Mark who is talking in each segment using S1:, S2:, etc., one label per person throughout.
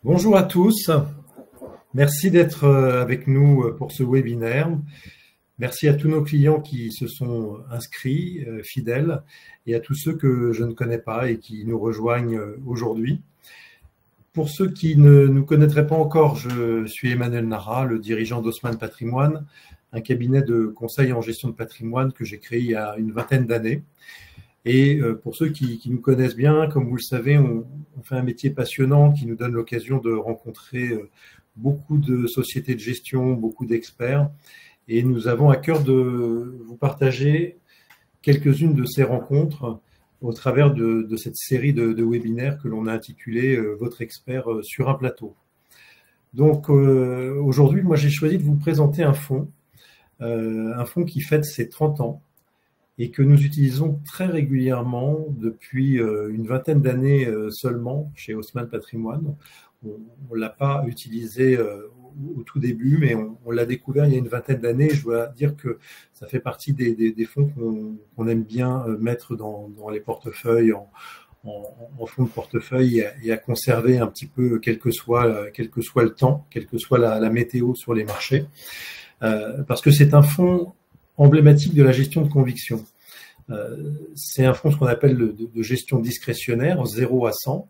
S1: Bonjour à tous, merci d'être avec nous pour ce webinaire. Merci à tous nos clients qui se sont inscrits, fidèles, et à tous ceux que je ne connais pas et qui nous rejoignent aujourd'hui. Pour ceux qui ne nous connaîtraient pas encore, je suis Emmanuel Nara, le dirigeant d'Haussmann Patrimoine, un cabinet de conseil en gestion de patrimoine que j'ai créé il y a une vingtaine d'années. Et pour ceux qui nous connaissent bien, comme vous le savez, on fait un métier passionnant qui nous donne l'occasion de rencontrer beaucoup de sociétés de gestion, beaucoup d'experts. Et nous avons à cœur de vous partager quelques-unes de ces rencontres au travers de cette série de webinaires que l'on a intitulé Votre expert sur un plateau. Donc aujourd'hui, moi j'ai choisi de vous présenter un fonds qui fête ses 30 ans et que nous utilisons très régulièrement depuis une vingtaine d'années seulement chez Haussmann Patrimoine. On ne l'a pas utilisé au tout début, mais on l'a découvert il y a une vingtaine d'années. Je dois dire que ça fait partie des fonds qu'on aime bien mettre dans les portefeuilles, en fonds de portefeuille et à conserver un petit peu, quel que soit le temps, quelle que soit la météo sur les marchés, parce que c'est un fonds emblématique de la gestion de conviction. C'est un fonds ce qu'on appelle de gestion discrétionnaire, 0 à 100.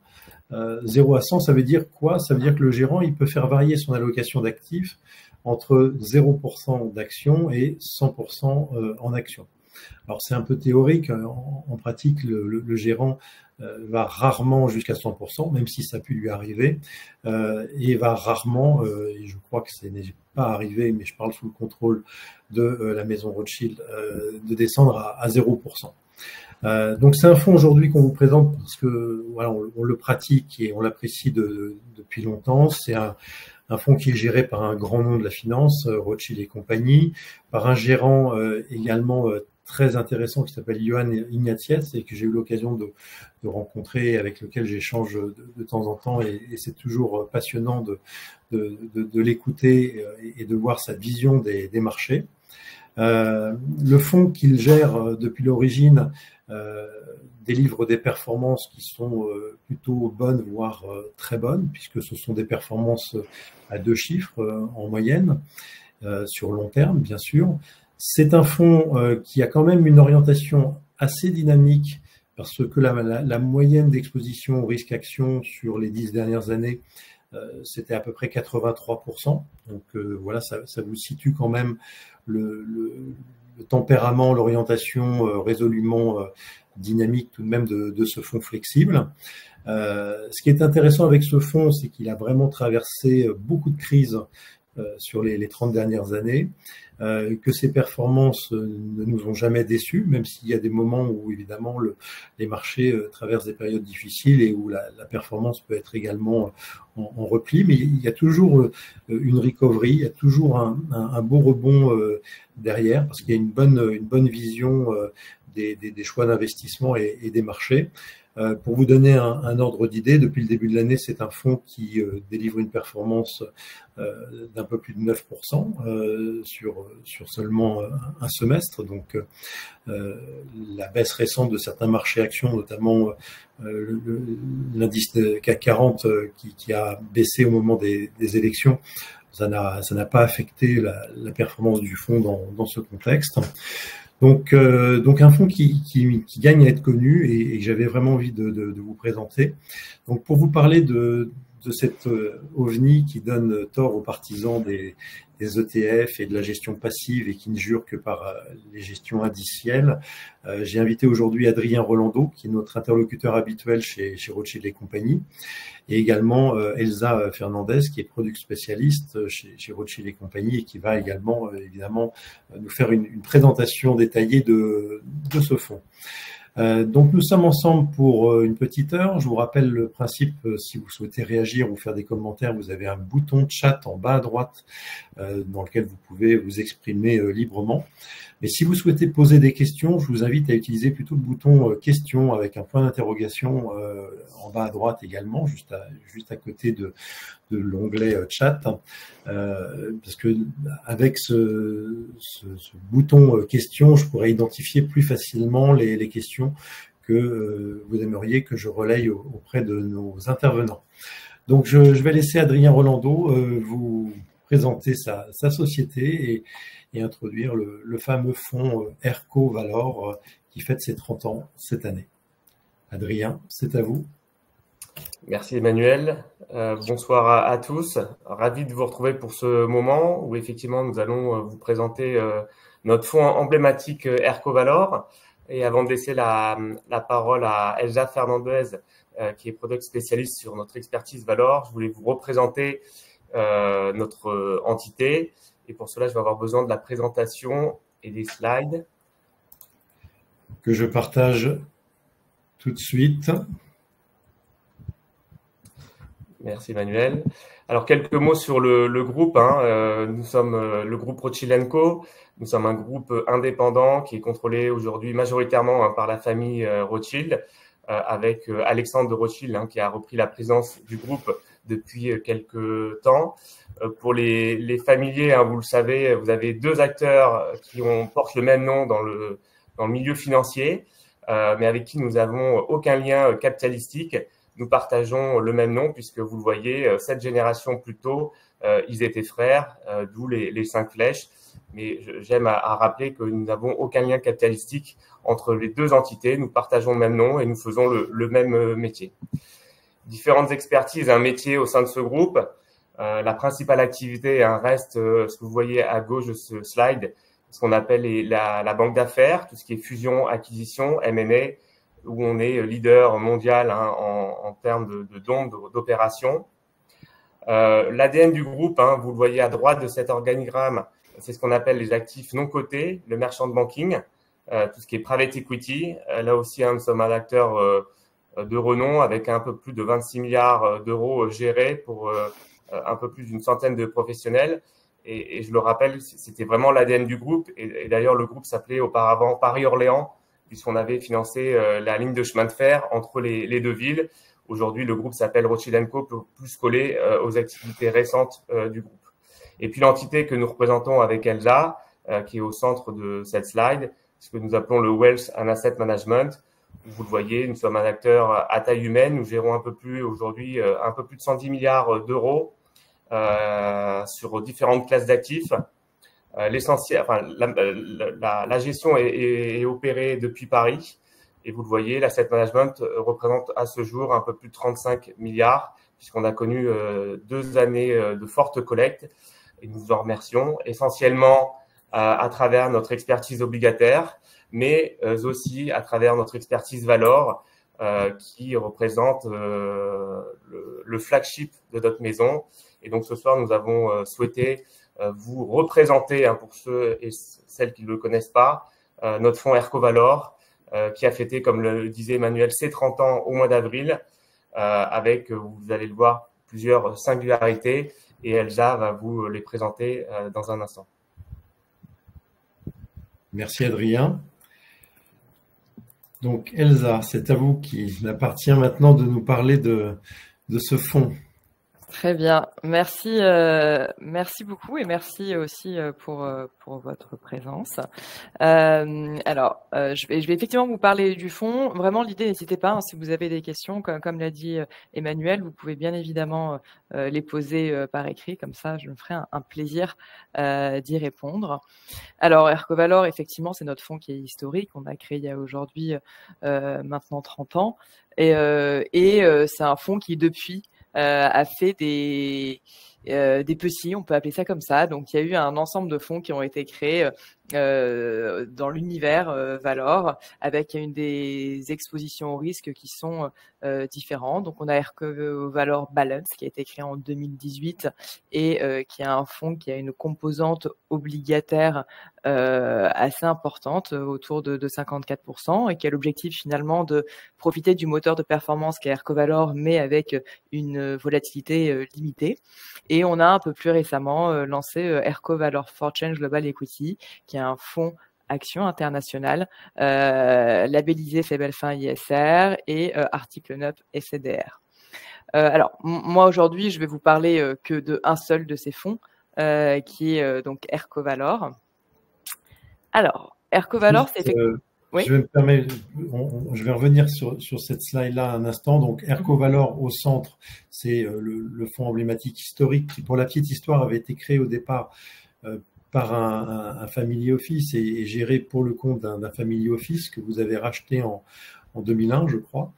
S1: 0 à 100, ça veut dire quoi? Ça veut dire que le gérant, il peut faire varier son allocation d'actifs entre 0% d'actions et 100% en actions. Alors c'est un peu théorique, en pratique le gérant va rarement jusqu'à 100%, même si ça a pu lui arriver, et va rarement, et je crois que ce n'est pas arrivé, mais je parle sous le contrôle de la maison Rothschild, de descendre à 0%. Donc c'est un fonds aujourd'hui qu'on vous présente parce que voilà, on le pratique et on l'apprécie depuis longtemps. C'est un fonds qui est géré par un grand nom de la finance, Rothschild et compagnie, par un gérant également très intéressant qui s'appelle Johan Ignatius et que j'ai eu l'occasion de rencontrer, avec lequel j'échange de temps en temps, et c'est toujours passionnant de l'écouter et de voir sa vision des marchés. Le fonds qu'il gère depuis l'origine délivre des performances qui sont plutôt bonnes, voire très bonnes, puisque ce sont des performances à 2 chiffres en moyenne, sur long terme, bien sûr. C'est un fonds qui a quand même une orientation assez dynamique, parce que la moyenne d'exposition au risque action sur les 10 dernières années, c'était à peu près 83%. Donc voilà, ça vous situe quand même le tempérament, l'orientation résolument dynamique tout de même de ce fonds flexible. Ce qui est intéressant avec ce fonds, c'est qu'il a vraiment traversé beaucoup de crises sur les 30 dernières années, que ses performances ne nous ont jamais déçus, même s'il y a des moments où évidemment les marchés traversent des périodes difficiles et où la performance peut être également en repli, mais il y a toujours une recovery, il y a toujours un beau rebond derrière, parce qu'il y a une bonne vision des choix d'investissement et des marchés. Pour vous donner un ordre d'idée, depuis le début de l'année, c'est un fonds qui délivre une performance d'un peu plus de 9% sur seulement un semestre. Donc la baisse récente de certains marchés actions, notamment l'indice CAC 40 qui a baissé au moment des élections, ça n'a pas affecté la performance du fonds dans ce contexte. Donc un fonds qui gagne à être connu et que j'avais vraiment envie de vous présenter. Donc pour vous parler de cette ovni qui donne tort aux partisans des ETF et de la gestion passive et qui ne jure que par les gestions indicielles, j'ai invité aujourd'hui Adrien Rolando, qui est notre interlocuteur habituel chez Rothschild et compagnie, et également Elsa Fernandez, qui est product spécialiste chez Rothschild et compagnie et qui va également évidemment nous faire une présentation détaillée de ce fonds. Donc nous sommes ensemble pour une petite heure. Je vous rappelle le principe, si vous souhaitez réagir ou faire des commentaires, vous avez un bouton de chat en bas à droite dans lequel vous pouvez vous exprimer librement. Mais si vous souhaitez poser des questions, je vous invite à utiliser plutôt le bouton questions avec un point d'interrogation en bas à droite également, juste à côté de l'onglet chat, parce que avec ce bouton questions, je pourrais identifier plus facilement les questions que vous aimeriez que je relaye auprès de nos intervenants. Donc, je vais laisser Adrien Rolando vous présenter sa société et introduire le fameux fonds ERCO Valor qui fête ses 30 ans cette année. Adrien, c'est à vous.
S2: Merci Emmanuel. Bonsoir à tous. Ravi de vous retrouver pour ce moment où effectivement nous allons vous présenter notre fonds emblématique ERCO Valor. Et avant de laisser la parole à Elsa Fernandez, qui est product spécialiste sur notre expertise Valor, je voulais vous représenter notre entité. Et pour cela, je vais avoir besoin de la présentation et des slides.
S1: Que je partage tout de suite.
S2: Merci Emmanuel. Alors quelques mots sur le groupe. Nous sommes le groupe Rothschild & Co. Nous sommes un groupe indépendant qui est contrôlé aujourd'hui majoritairement par la famille Rothschild, avec Alexandre de Rothschild qui a repris la présidence du groupe depuis quelques temps. Pour les familiers, vous le savez, vous avez deux acteurs qui portent le même nom dans le milieu financier, mais avec qui nous n'avons aucun lien capitalistique. Nous partageons le même nom puisque vous le voyez, 7 générations plus tôt, ils étaient frères, d'où les 5 flèches. Mais j'aime à rappeler que nous n'avons aucun lien capitalistique entre les deux entités. Nous partageons le même nom et nous faisons le même métier. Différentes expertises, un métier au sein de ce groupe. La principale activité reste ce que vous voyez à gauche de ce slide, ce qu'on appelle la banque d'affaires, tout ce qui est fusion, acquisition, M&A, où on est leader mondial en termes de dons d'opérations. L'ADN du groupe, vous le voyez à droite de cet organigramme, c'est ce qu'on appelle les actifs non cotés, le merchant banking, tout ce qui est private equity. Là aussi, nous sommes un acteur de renom avec un peu plus de 26 milliards d'euros gérés pour un peu plus d'une centaine de professionnels. Et je le rappelle, c'était vraiment l'ADN du groupe. Et d'ailleurs, le groupe s'appelait auparavant Paris-Orléans, puisqu'on avait financé la ligne de chemin de fer entre les deux villes. Aujourd'hui, le groupe s'appelle Rothschild & Co, plus collé aux activités récentes du groupe. Et puis l'entité que nous représentons avec Elsa, qui est au centre de cette slide, ce que nous appelons le Wealth and Asset Management. Vous le voyez, nous sommes un acteur à taille humaine. Nous gérons aujourd'hui un peu plus de 110 milliards d'euros sur différentes classes d'actifs. L'essentiel, la gestion est opérée depuis Paris. Et vous le voyez, l'asset management représente à ce jour un peu plus de 35 milliards, puisqu'on a connu 2 années de forte collecte. Et nous vous en remercions, essentiellement à travers notre expertise obligataire, mais aussi à travers notre expertise Valor, qui représente le flagship de notre maison. Et donc ce soir, nous avons souhaité vous représenter, pour ceux et celles qui ne le connaissent pas, notre fonds ERCO Valor, qui a fêté, comme le disait Emmanuel, ses 30 ans au mois d'avril, avec, vous allez le voir, plusieurs singularités, et Elsa va vous les présenter dans un instant.
S1: Merci Adrien. Donc Elsa, c'est à vous qu'il appartient maintenant de nous parler de ce fonds.
S3: Très bien, merci, merci beaucoup et merci aussi pour votre présence. Alors, je vais effectivement vous parler du fonds. Vraiment, l'idée, n'hésitez pas, si vous avez des questions, comme l'a dit Emmanuel, vous pouvez bien évidemment les poser par écrit, comme ça, je me ferai un plaisir d'y répondre. Alors, ERCO Valor, effectivement, c'est notre fonds qui est historique. On a créé il y a aujourd'hui maintenant 30 ans, et c'est un fonds qui depuis a fait des petits, on peut appeler ça comme ça. Donc, il y a eu un ensemble de fonds qui ont été créés dans l'univers Valor, avec des expositions au risque qui sont différentes. Donc, on a ERCO Valor Balance qui a été créé en 2018 et qui est un fonds qui a une composante obligataire assez importante, autour de 54%, et qui a l'objectif finalement de profiter du moteur de performance qu'est ERCO Valor, mais avec une volatilité limitée. Et on a un peu plus récemment lancé ERCO Valor for Change Global Equity, qui est un fonds action international labellisé Faible Fin ISR et article 9 SCDR. Alors, moi aujourd'hui, je vais vous parler que de un seul de ces fonds, qui est donc ERCO Valor. Alors, ERCO Valor, c'est effectivement... Oui.
S1: Je vais me permettre, je vais revenir sur cette slide-là un instant. Donc, Ercovalor au centre, c'est le fonds emblématique historique qui, pour la petite histoire, avait été créé au départ par un family office et géré pour le compte d'un family office que vous avez racheté en 2001, je crois.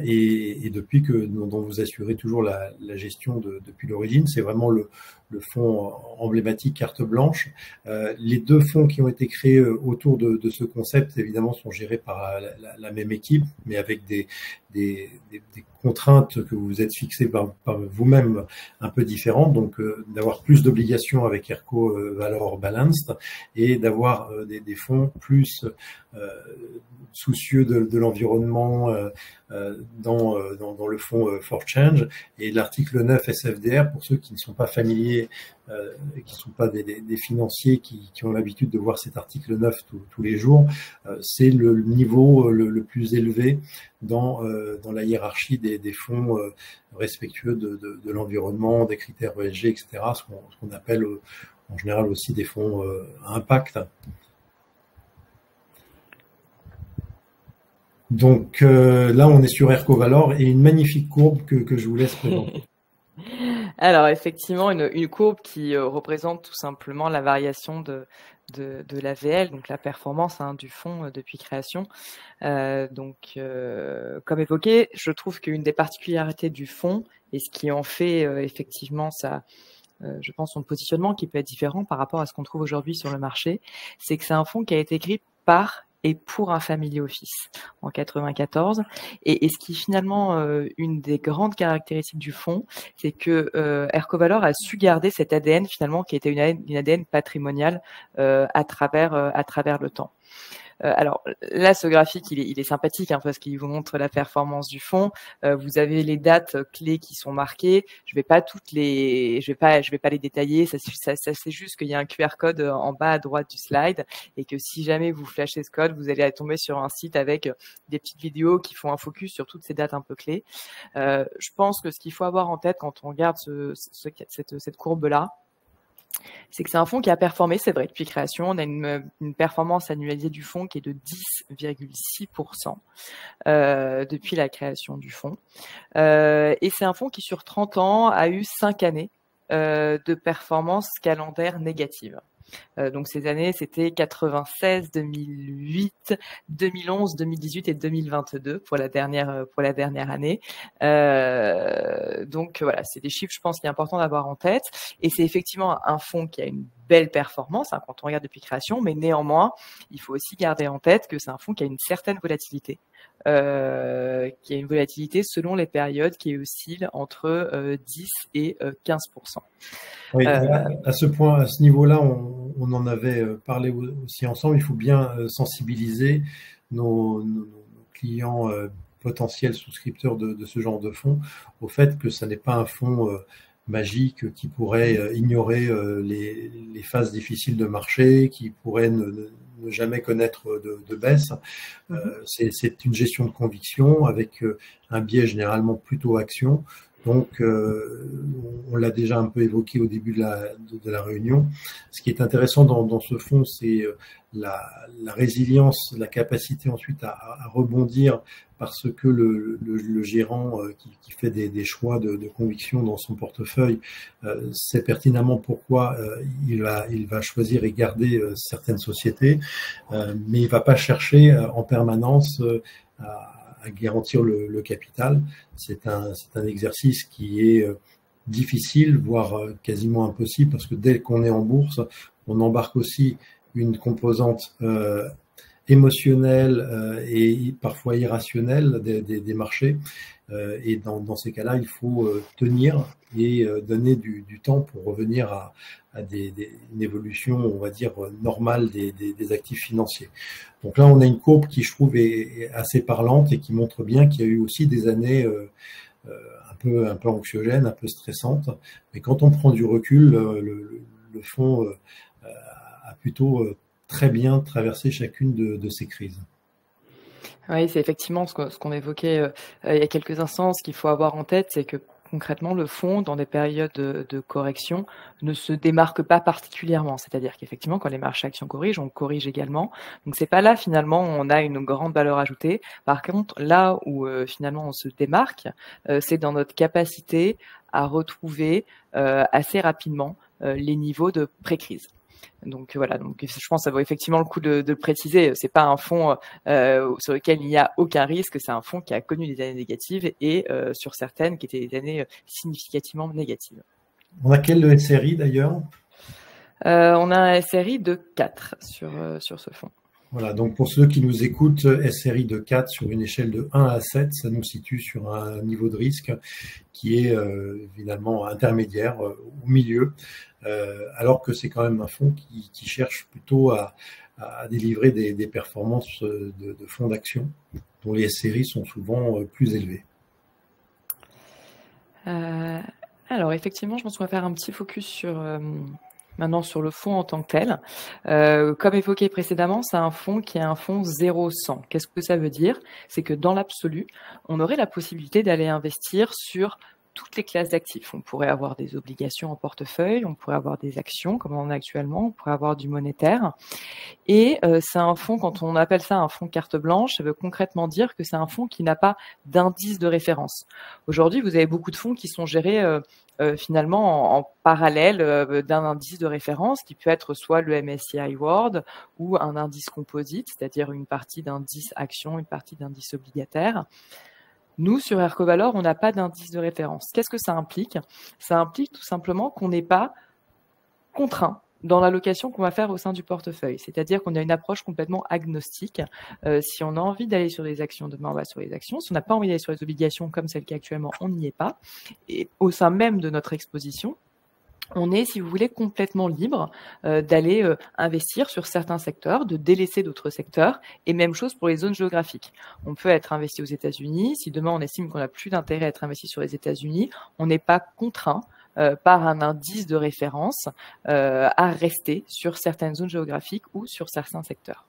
S1: Et depuis dont vous assurez toujours la gestion depuis l'origine, c'est vraiment le fonds emblématique carte blanche. Les deux fonds qui ont été créés autour de ce concept, évidemment, sont gérés par la même équipe, mais avec des contraintes que vous vous êtes fixées par vous-même un peu différentes. Donc, d'avoir plus d'obligations avec Ercovalor Balanced et d'avoir des fonds plus soucieux de l'environnement dans le fonds For Change. Et l'article 9 SFDR, pour ceux qui ne sont pas familiers, qui ne sont pas des financiers qui ont l'habitude de voir cet article 9 tous les jours, c'est le niveau le plus élevé dans la hiérarchie des fonds respectueux de l'environnement, des critères ESG, etc., ce qu'on appelle en général aussi des fonds à impact. Donc là, on est sur Ercovalor et une magnifique courbe que je vous laisse présenter.
S3: Alors effectivement, une courbe qui représente tout simplement la variation de l'AVL, donc la performance du fonds depuis création. Donc, comme évoqué, je trouve qu'une des particularités du fonds et ce qui en fait effectivement je pense son positionnement qui peut être différent par rapport à ce qu'on trouve aujourd'hui sur le marché, c'est que c'est un fonds qui a été écrit par et pour un family office en 94. Et ce qui est finalement une des grandes caractéristiques du fonds, c'est que Ercovalor a su garder cet ADN finalement qui était une ADN patrimoniale à travers le temps. Alors là, ce graphique, il est sympathique parce qu'il vous montre la performance du fonds. Vous avez les dates clés qui sont marquées. Je vais pas les détailler. Ça c'est juste qu'il y a un QR code en bas à droite du slide et que si jamais vous flashez ce code, vous allez tomber sur un site avec des petites vidéos qui font un focus sur toutes ces dates un peu clés. Je pense que ce qu'il faut avoir en tête quand on regarde cette courbe-là, c'est que c'est un fonds qui a performé, c'est vrai, depuis création. On a une performance annualisée du fonds qui est de 10,6% depuis la création du fonds. Et c'est un fonds qui, sur 30 ans, a eu 5 années de performance calendaire négative. Donc ces années, c'était 96, 2008, 2011, 2018 et 2022 pour la dernière année. Donc voilà, c'est des chiffres, je pense, qui est important d'avoir en tête. Et c'est effectivement un fonds qui a une belle performance quand on regarde depuis création, mais néanmoins, il faut aussi garder en tête que c'est un fonds qui a une certaine volatilité. Qui a une volatilité selon les périodes qui oscille entre 10 et 15%.
S1: Oui, à ce niveau-là, on en avait parlé aussi ensemble. Il faut bien sensibiliser nos clients potentiels souscripteurs de ce genre de fonds au fait que ça n'est pas un fonds magique qui pourrait ignorer les phases difficiles de marché, qui pourrait ne jamais connaître de baisse. C'est une gestion de conviction avec un biais généralement plutôt action. Donc, on l'a déjà un peu évoqué au début de la réunion. Ce qui est intéressant dans ce fonds, c'est la résilience, la capacité ensuite à rebondir parce que le gérant qui fait des choix de conviction dans son portefeuille sait pertinemment pourquoi il va choisir et garder certaines sociétés, mais il ne va pas chercher en permanence à garantir le capital. C'est un exercice qui est difficile, voire quasiment impossible, parce que dès qu'on est en bourse, on embarque aussi une composante émotionnelle et parfois irrationnelle des marchés. Et dans ces cas-là, il faut tenir et donner du temps pour revenir à une évolution, on va dire, normale des actifs financiers. Donc là, on a une courbe qui, je trouve, est assez parlante et qui montre bien qu'il y a eu aussi des années un peu anxiogènes, un peu stressantes. Mais quand on prend du recul, le fonds a plutôt très bien traversé chacune de ces crises.
S3: Oui, c'est effectivement ce qu'on évoquait il y a quelques instants. Ce qu'il faut avoir en tête, c'est que concrètement, le fonds, dans des périodes de correction, ne se démarque pas particulièrement. C'est-à-dire qu'effectivement, quand les marchés actions corrigent, on corrige également. Donc, c'est pas là, finalement, où on a une grande valeur ajoutée. Par contre, là où, finalement, on se démarque, c'est dans notre capacité à retrouver assez rapidement les niveaux de pré-crise. Donc voilà, donc je pense que ça vaut effectivement le coup de le préciser. C'est pas un fonds sur lequel il n'y a aucun risque. C'est un fonds qui a connu des années négatives et sur certaines qui étaient des années significativement négatives.
S1: On a quel SRI d'ailleurs?
S3: On a un SRI de 4 sur ce fonds.
S1: Voilà, donc pour ceux qui nous écoutent, SRI de 4 sur une échelle de 1 à 7, ça nous situe sur un niveau de risque qui est finalement intermédiaire, au milieu, alors que c'est quand même un fonds qui cherche plutôt à délivrer des performances de fonds d'action dont les SRI sont souvent plus élevés.
S3: Alors effectivement, je pense qu'on va faire un petit focus maintenant sur le fonds en tant que tel. Comme évoqué précédemment, c'est un fonds qui est un fonds 0-100. Qu'est-ce que ça veut dire? C'est que dans l'absolu, on aurait la possibilité d'aller investir sur toutes les classes d'actifs. On pourrait avoir des obligations en portefeuille, on pourrait avoir des actions comme on en a actuellement, on pourrait avoir du monétaire. Et c'est un fonds, quand on appelle ça un fonds carte blanche, ça veut concrètement dire que c'est un fonds qui n'a pas d'indice de référence. Aujourd'hui, vous avez beaucoup de fonds qui sont gérés finalement en parallèle d'un indice de référence qui peut être soit le MSCI World ou un indice composite, c'est-à-dire une partie d'indice action, une partie d'indice obligataire. Nous, sur Ercovalor, on n'a pas d'indice de référence. Qu'est-ce que ça implique? Ça implique tout simplement qu'on n'est pas contraint dans l'allocation qu'on va faire au sein du portefeuille. C'est-à-dire qu'on a une approche complètement agnostique. Si on a envie d'aller sur les actions, demain on va sur les actions. Si on n'a pas envie d'aller sur les obligations comme celle qui est actuellement, on n'y est pas. Et au sein même de notre exposition, on est, si vous voulez, complètement libre d'aller investir sur certains secteurs, de délaisser d'autres secteurs, et même chose pour les zones géographiques. On peut être investi aux États-Unis. Si demain on estime qu'on n'a plus d'intérêt à être investi sur les États-Unis, on n'est pas contraint par un indice de référence à rester sur certaines zones géographiques ou sur certains secteurs.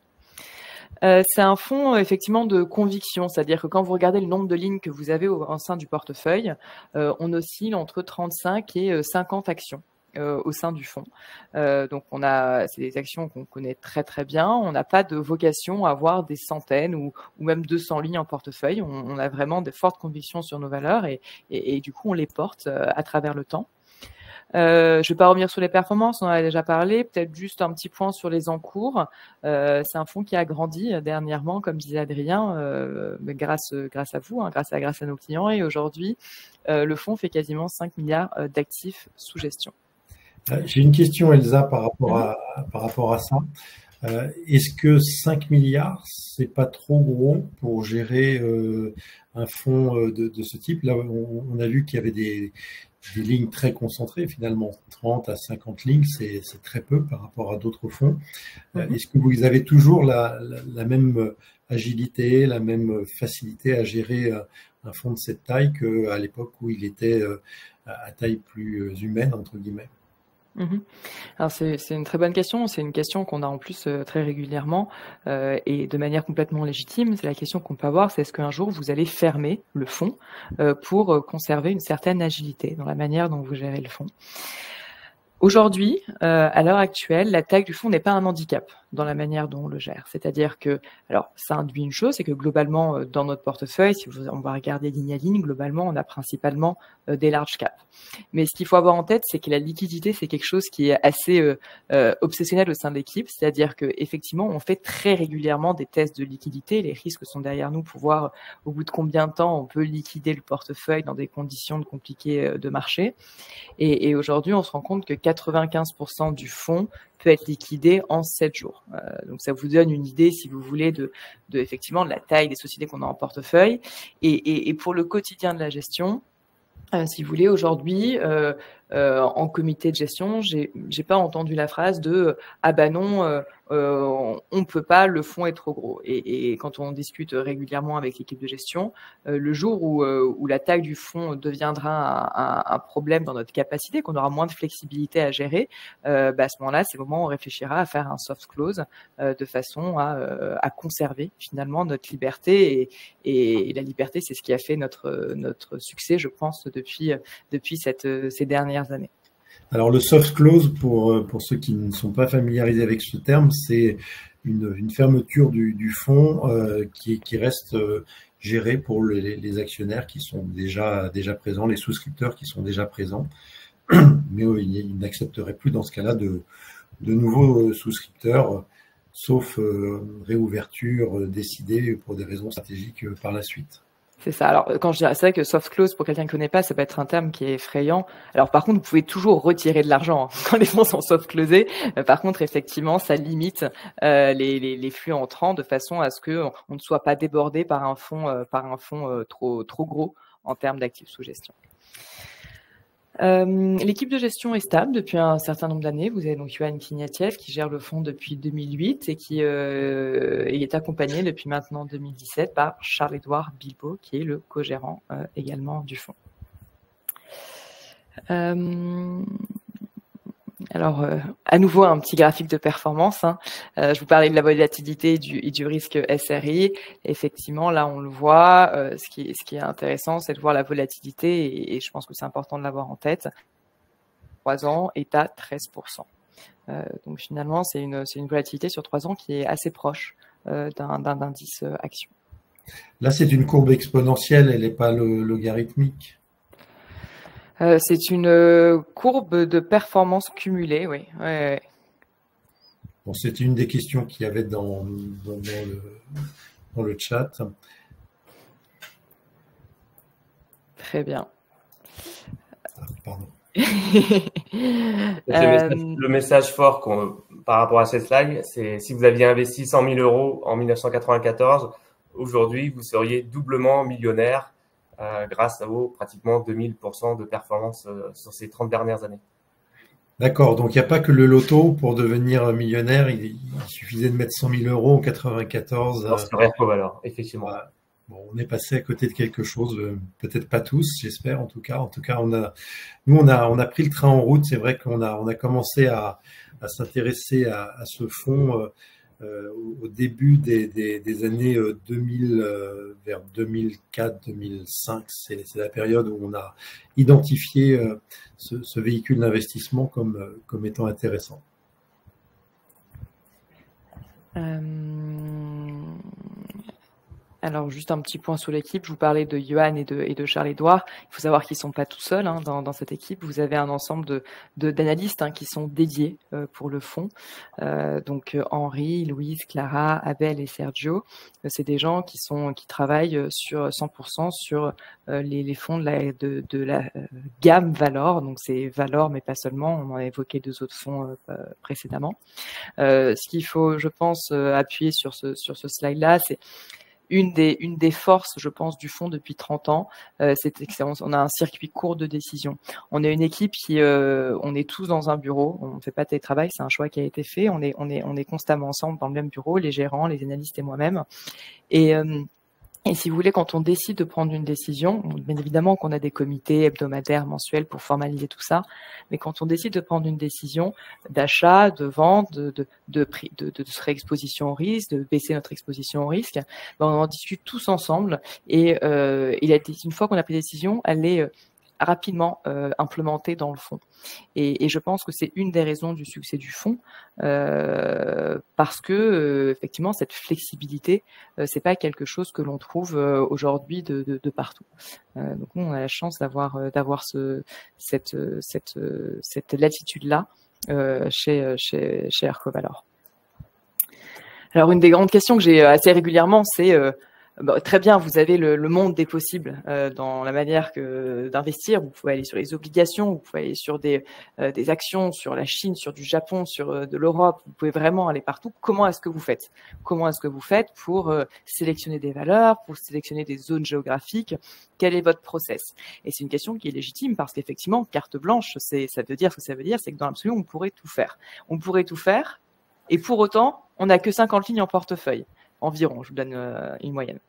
S3: C'est un fonds effectivement de conviction, c'est-à-dire que quand vous regardez le nombre de lignes que vous avez au sein du portefeuille, on oscille entre 35 et 50 actions au sein du fonds. Donc c'est des actions qu'on connaît très très bien. On n'a pas de vocation à avoir des centaines ou même 200 lignes en portefeuille. On a vraiment de fortes convictions sur nos valeurs et du coup on les porte à travers le temps. Je ne vais pas revenir sur les performances, on en a déjà parlé. Peut-être juste un petit point sur les encours. C'est un fonds qui a grandi dernièrement, comme disait Adrien, grâce à vous, grâce à nos clients. Et aujourd'hui, le fonds fait quasiment 5 milliards d'actifs sous gestion.
S1: J'ai une question, Elsa, par rapport à ça. Est-ce que 5 milliards, c'est pas trop gros pour gérer un fonds de ce type? Là, on a vu qu'il y avait des lignes très concentrées, finalement. 30 à 50 lignes, c'est très peu par rapport à d'autres fonds. Est-ce que vous avez toujours la même agilité, la même facilité à gérer un fonds de cette taille qu'à l'époque où il était à taille plus humaine, entre guillemets?
S3: Alors c'est une très bonne question. C'est une question qu'on a en plus très régulièrement et de manière complètement légitime. C'est la question qu'on peut avoir, c'est est-ce qu'un jour vous allez fermer le fonds pour conserver une certaine agilité dans la manière dont vous gérez le fonds. Aujourd'hui, à l'heure actuelle, la taille du fonds n'est pas un handicap dans la manière dont on le gère. C'est-à-dire que, alors, ça induit une chose, c'est que globalement, dans notre portefeuille, si on va regarder ligne à ligne, globalement, on a principalement des large caps. Mais ce qu'il faut avoir en tête, c'est que la liquidité, c'est quelque chose qui est assez obsessionnel au sein de l'équipe. C'est-à-dire que, effectivement, on fait très régulièrement des tests de liquidité. Les risques sont derrière nous pour voir au bout de combien de temps on peut liquider le portefeuille dans des conditions compliquées de marché. Et aujourd'hui, on se rend compte que 95% du fonds peut être liquidé en 7 jours. Donc ça vous donne une idée, si vous voulez, de effectivement de la taille des sociétés qu'on a en portefeuille. Et pour le quotidien de la gestion, si vous voulez, aujourd'hui, en comité de gestion, j'ai pas entendu la phrase de ah bah non, on peut pas, le fonds est trop gros. Et quand on discute régulièrement avec l'équipe de gestion, le jour où la taille du fonds deviendra un problème dans notre capacité, qu'on aura moins de flexibilité à gérer, à ce moment-là, c'est le moment où on réfléchira à faire un soft close de façon à conserver finalement notre liberté. Et la liberté, c'est ce qui a fait notre succès, je pense, depuis ces dernières années.
S1: Alors le soft close, pour ceux qui ne sont pas familiarisés avec ce terme, c'est une fermeture du fonds qui reste gérée pour les actionnaires qui sont déjà présents, les souscripteurs qui sont déjà présents. Mais ils n'accepteraient plus dans ce cas-là de nouveaux souscripteurs, sauf réouverture décidée pour des raisons stratégiques par la suite.
S3: C'est ça. Alors, c'est vrai que soft close, pour quelqu'un qui ne connaît pas, ça peut être un terme qui est effrayant. Alors, par contre, vous pouvez toujours retirer de l'argent quand les fonds sont soft closés. Par contre, effectivement, ça limite les flux entrants de façon à ce que on ne soit pas débordé par un fonds trop gros en termes d'actifs sous gestion. L'équipe de gestion est stable depuis un certain nombre d'années. Vous avez donc Yoann Kniatiev qui gère le fonds depuis 2008 et qui est accompagné depuis maintenant 2017 par Charles-Édouard Bilbot qui est le co-gérant également du fonds. Alors, à nouveau, un petit graphique de performance. Je vous parlais de la volatilité et du risque SRI. Effectivement, là, on le voit. Ce qui est intéressant, c'est de voir la volatilité et je pense que c'est important de l'avoir en tête. 3 ans est à 13%. Donc, finalement, c'est une volatilité sur 3 ans qui est assez proche d'un indice action.
S1: Là, c'est une courbe exponentielle, elle n'est pas logarithmique.
S3: C'est une courbe de performance cumulée, oui. Ouais.
S1: Bon, c'était une des questions qu'il y avait dans le chat.
S3: Très bien.
S1: Pardon.
S2: Le message fort par rapport à cette slide, c'est si vous aviez investi 100 000 euros en 1994, aujourd'hui, vous seriez doublement millionnaire grâce à vos pratiquement 2000% de performance sur ces 30 dernières années.
S1: D'accord, donc il n'y a pas que le loto pour devenir millionnaire, il suffisait de mettre 100 000 euros en 94.
S2: Sur Aircovalor, effectivement.
S1: Voilà. Bon, on est passé à côté de quelque chose, peut-être pas tous, j'espère en tout cas. En tout cas, on a pris le train en route. C'est vrai qu'on a commencé à s'intéresser à ce fonds au début des années 2000, vers 2004-2005. C'est la période où on a identifié ce véhicule d'investissement comme étant intéressant.
S3: Alors, juste un petit point sur l'équipe. Je vous parlais de Yoann et de Charles-Édouard. Il faut savoir qu'ils sont pas tout seuls dans cette équipe. Vous avez un ensemble d'analystes qui sont dédiés pour le fonds. Donc, Henri, Louise, Clara, Abel et Sergio. C'est des gens qui travaillent sur 100% sur les fonds de la gamme Valor. Donc, c'est Valor, mais pas seulement. On en a évoqué 2 autres fonds précédemment. Ce qu'il faut, je pense, appuyer sur ce slide-là, c'est une des forces, je pense, du fonds depuis 30 ans, c'est qu'on a un circuit court de décision. On est une équipe on est tous dans un bureau, on ne fait pas de télétravail, c'est un choix qui a été fait. On est constamment ensemble dans le même bureau, les gérants, les analystes et moi-même. Et si vous voulez, quand on décide de prendre une décision, bien évidemment qu'on a des comités hebdomadaires, mensuels pour formaliser tout ça, mais quand on décide de prendre une décision d'achat, de vente, de réexposition au risque, de baisser notre exposition au risque, on en discute tous ensemble. Et une fois qu'on a pris la décision, elle est rapidement implémentée dans le fonds. Et je pense que c'est une des raisons du succès du fonds, parce que effectivement cette flexibilité, c'est pas quelque chose que l'on trouve aujourd'hui de partout. Donc nous, on a la chance d'avoir cette latitude-là chez Aircovalor. Alors une des grandes questions que j'ai assez régulièrement, c'est Bon, très bien, vous avez le monde des possibles dans la manière d'investir. Vous pouvez aller sur les obligations, vous pouvez aller sur des actions, sur la Chine, sur du Japon, sur de l'Europe. Vous pouvez vraiment aller partout. Comment est-ce que vous faites? Comment est-ce que vous faites pour sélectionner des valeurs, pour sélectionner des zones géographiques? Quel est votre process? Et c'est une question qui est légitime parce qu'effectivement, carte blanche, ça veut dire ce que ça veut dire, c'est que dans l'absolu, on pourrait tout faire. On pourrait tout faire, et pour autant, on n'a que 50 lignes en portefeuille. Environ, je vous donne une moyenne.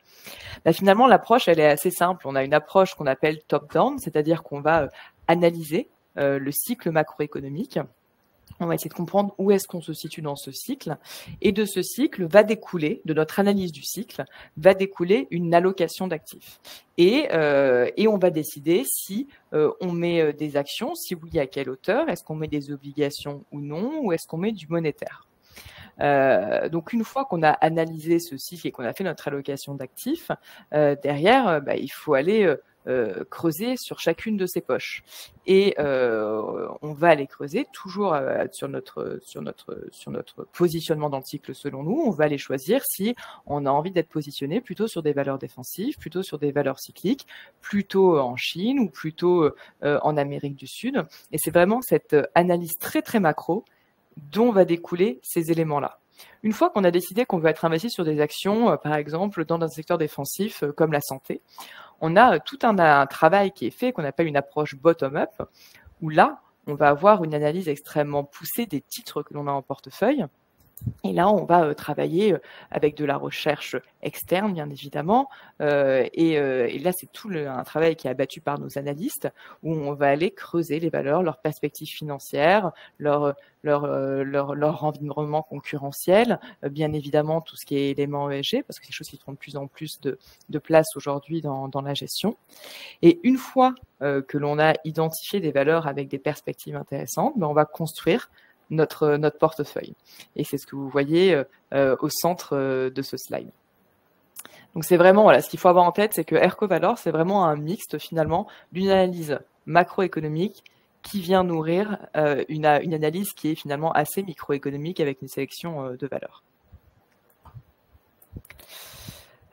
S3: Là, finalement, l'approche, elle est assez simple. On a une approche qu'on appelle top-down, c'est-à-dire qu'on va analyser le cycle macroéconomique. On va essayer de comprendre où est-ce qu'on se situe dans ce cycle. Et de ce cycle va découler, de notre analyse du cycle, va découler une allocation d'actifs. Et on va décider si on met des actions, si oui, à quelle hauteur, est-ce qu'on met des obligations ou non, ou est-ce qu'on met du monétaire. Donc une fois qu'on a analysé ce cycle et qu'on a fait notre allocation d'actifs, derrière, il faut aller creuser sur chacune de ces poches. Et on va aller creuser toujours sur notre positionnement dans le cycle selon nous. On va aller choisir si on a envie d'être positionné plutôt sur des valeurs défensives, plutôt sur des valeurs cycliques, plutôt en Chine ou plutôt en Amérique du Sud. Et c'est vraiment cette analyse très très macro dont va découler ces éléments-là. Une fois qu'on a décidé qu'on veut être investi sur des actions, par exemple dans un secteur défensif comme la santé, on a tout un travail qui est fait qu'on appelle une approche bottom-up, où là, on va avoir une analyse extrêmement poussée des titres que l'on a en portefeuille. Et là, on va travailler avec de la recherche externe, bien évidemment. Et là, c'est tout un travail qui est abattu par nos analystes, où on va aller creuser les valeurs, leurs perspectives financières, leur environnement concurrentiel, bien évidemment tout ce qui est élément ESG, parce que c'est des choses qui prennent de plus en plus de place aujourd'hui dans la gestion. Et une fois que l'on a identifié des valeurs avec des perspectives intéressantes, on va construire notre portefeuille. Et c'est ce que vous voyez au centre de ce slide. Donc c'est vraiment, voilà, ce qu'il faut avoir en tête, c'est que Ercovalor, c'est vraiment un mixte finalement d'une analyse macroéconomique qui vient nourrir une analyse qui est finalement assez microéconomique avec une sélection de valeurs.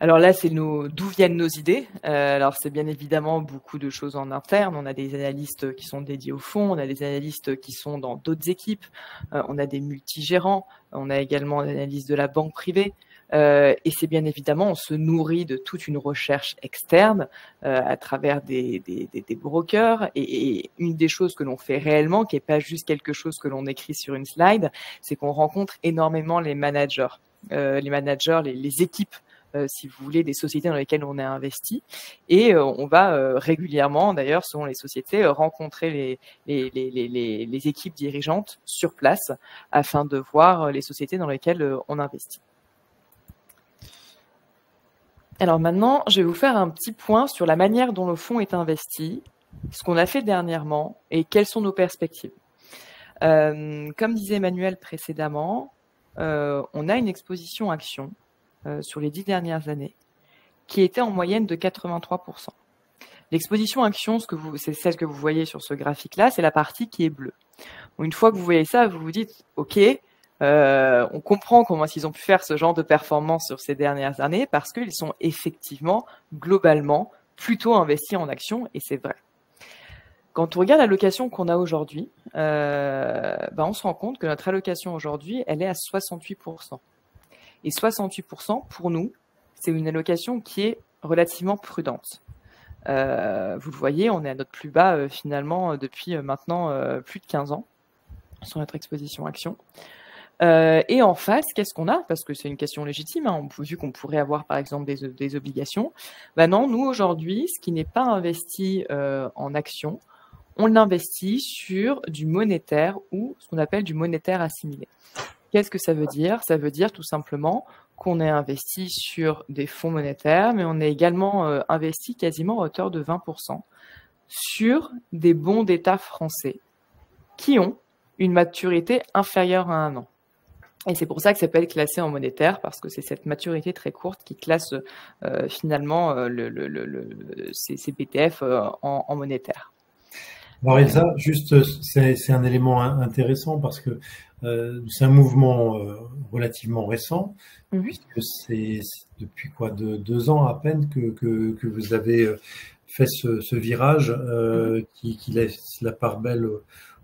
S3: Alors là, c'est d'où viennent nos idées. Alors c'est bien évidemment beaucoup de choses en interne. On a des analystes qui sont dédiés au fond, on a des analystes qui sont dans d'autres équipes, on a des multigérants, on a également des analystes de la banque privée. Et c'est bien évidemment, on se nourrit de toute une recherche externe à travers des brokers. Et une des choses que l'on fait réellement, qui n'est pas juste quelque chose que l'on écrit sur une slide, c'est qu'on rencontre énormément les managers, les équipes, si vous voulez, des sociétés dans lesquelles on est investi. Et on va régulièrement, d'ailleurs, selon les sociétés, rencontrer les équipes dirigeantes sur place afin de voir les sociétés dans lesquelles on investit. Alors maintenant, je vais vous faire un petit point sur la manière dont le fonds est investi, ce qu'on a fait dernièrement et quelles sont nos perspectives. Comme disait Emmanuel précédemment, on a une exposition action sur les 10 dernières années qui était en moyenne de 83%. L'exposition action, c'est celle que vous voyez sur ce graphique-là, c'est la partie qui est bleue. Bon, une fois que vous voyez ça, vous vous dites « Ok, on comprend comment ils ont pu faire ce genre de performance sur ces dernières années parce qu'ils sont effectivement, globalement, plutôt investis en actions et c'est vrai. » Quand on regarde l'allocation qu'on a aujourd'hui, on se rend compte que notre allocation aujourd'hui, elle est à 68%. Et 68%, pour nous, c'est une allocation qui est relativement prudente. Vous le voyez, on est à notre plus bas finalement depuis maintenant plus de 15 ans sur notre exposition action. Et en face, qu'est-ce qu'on a? Parce que c'est une question légitime, hein, vu qu'on pourrait avoir par exemple des obligations. Non, nous aujourd'hui, ce qui n'est pas investi en action, on l'investit sur du monétaire ou ce qu'on appelle du monétaire assimilé. Qu'est-ce que ça veut dire? Ça veut dire tout simplement qu'on est investi sur des fonds monétaires, mais on est également investi quasiment à hauteur de 20% sur des bons d'État français qui ont une maturité inférieure à 1 an. Et c'est pour ça que ça peut être classé en monétaire, parce que c'est cette maturité très courte qui classe finalement ces BTF en monétaire.
S1: Alors Elsa, juste, c'est un élément intéressant parce que c'est un mouvement relativement récent, puisque c'est depuis quoi, 2 ans à peine que vous avez fait ce virage qui laisse la part belle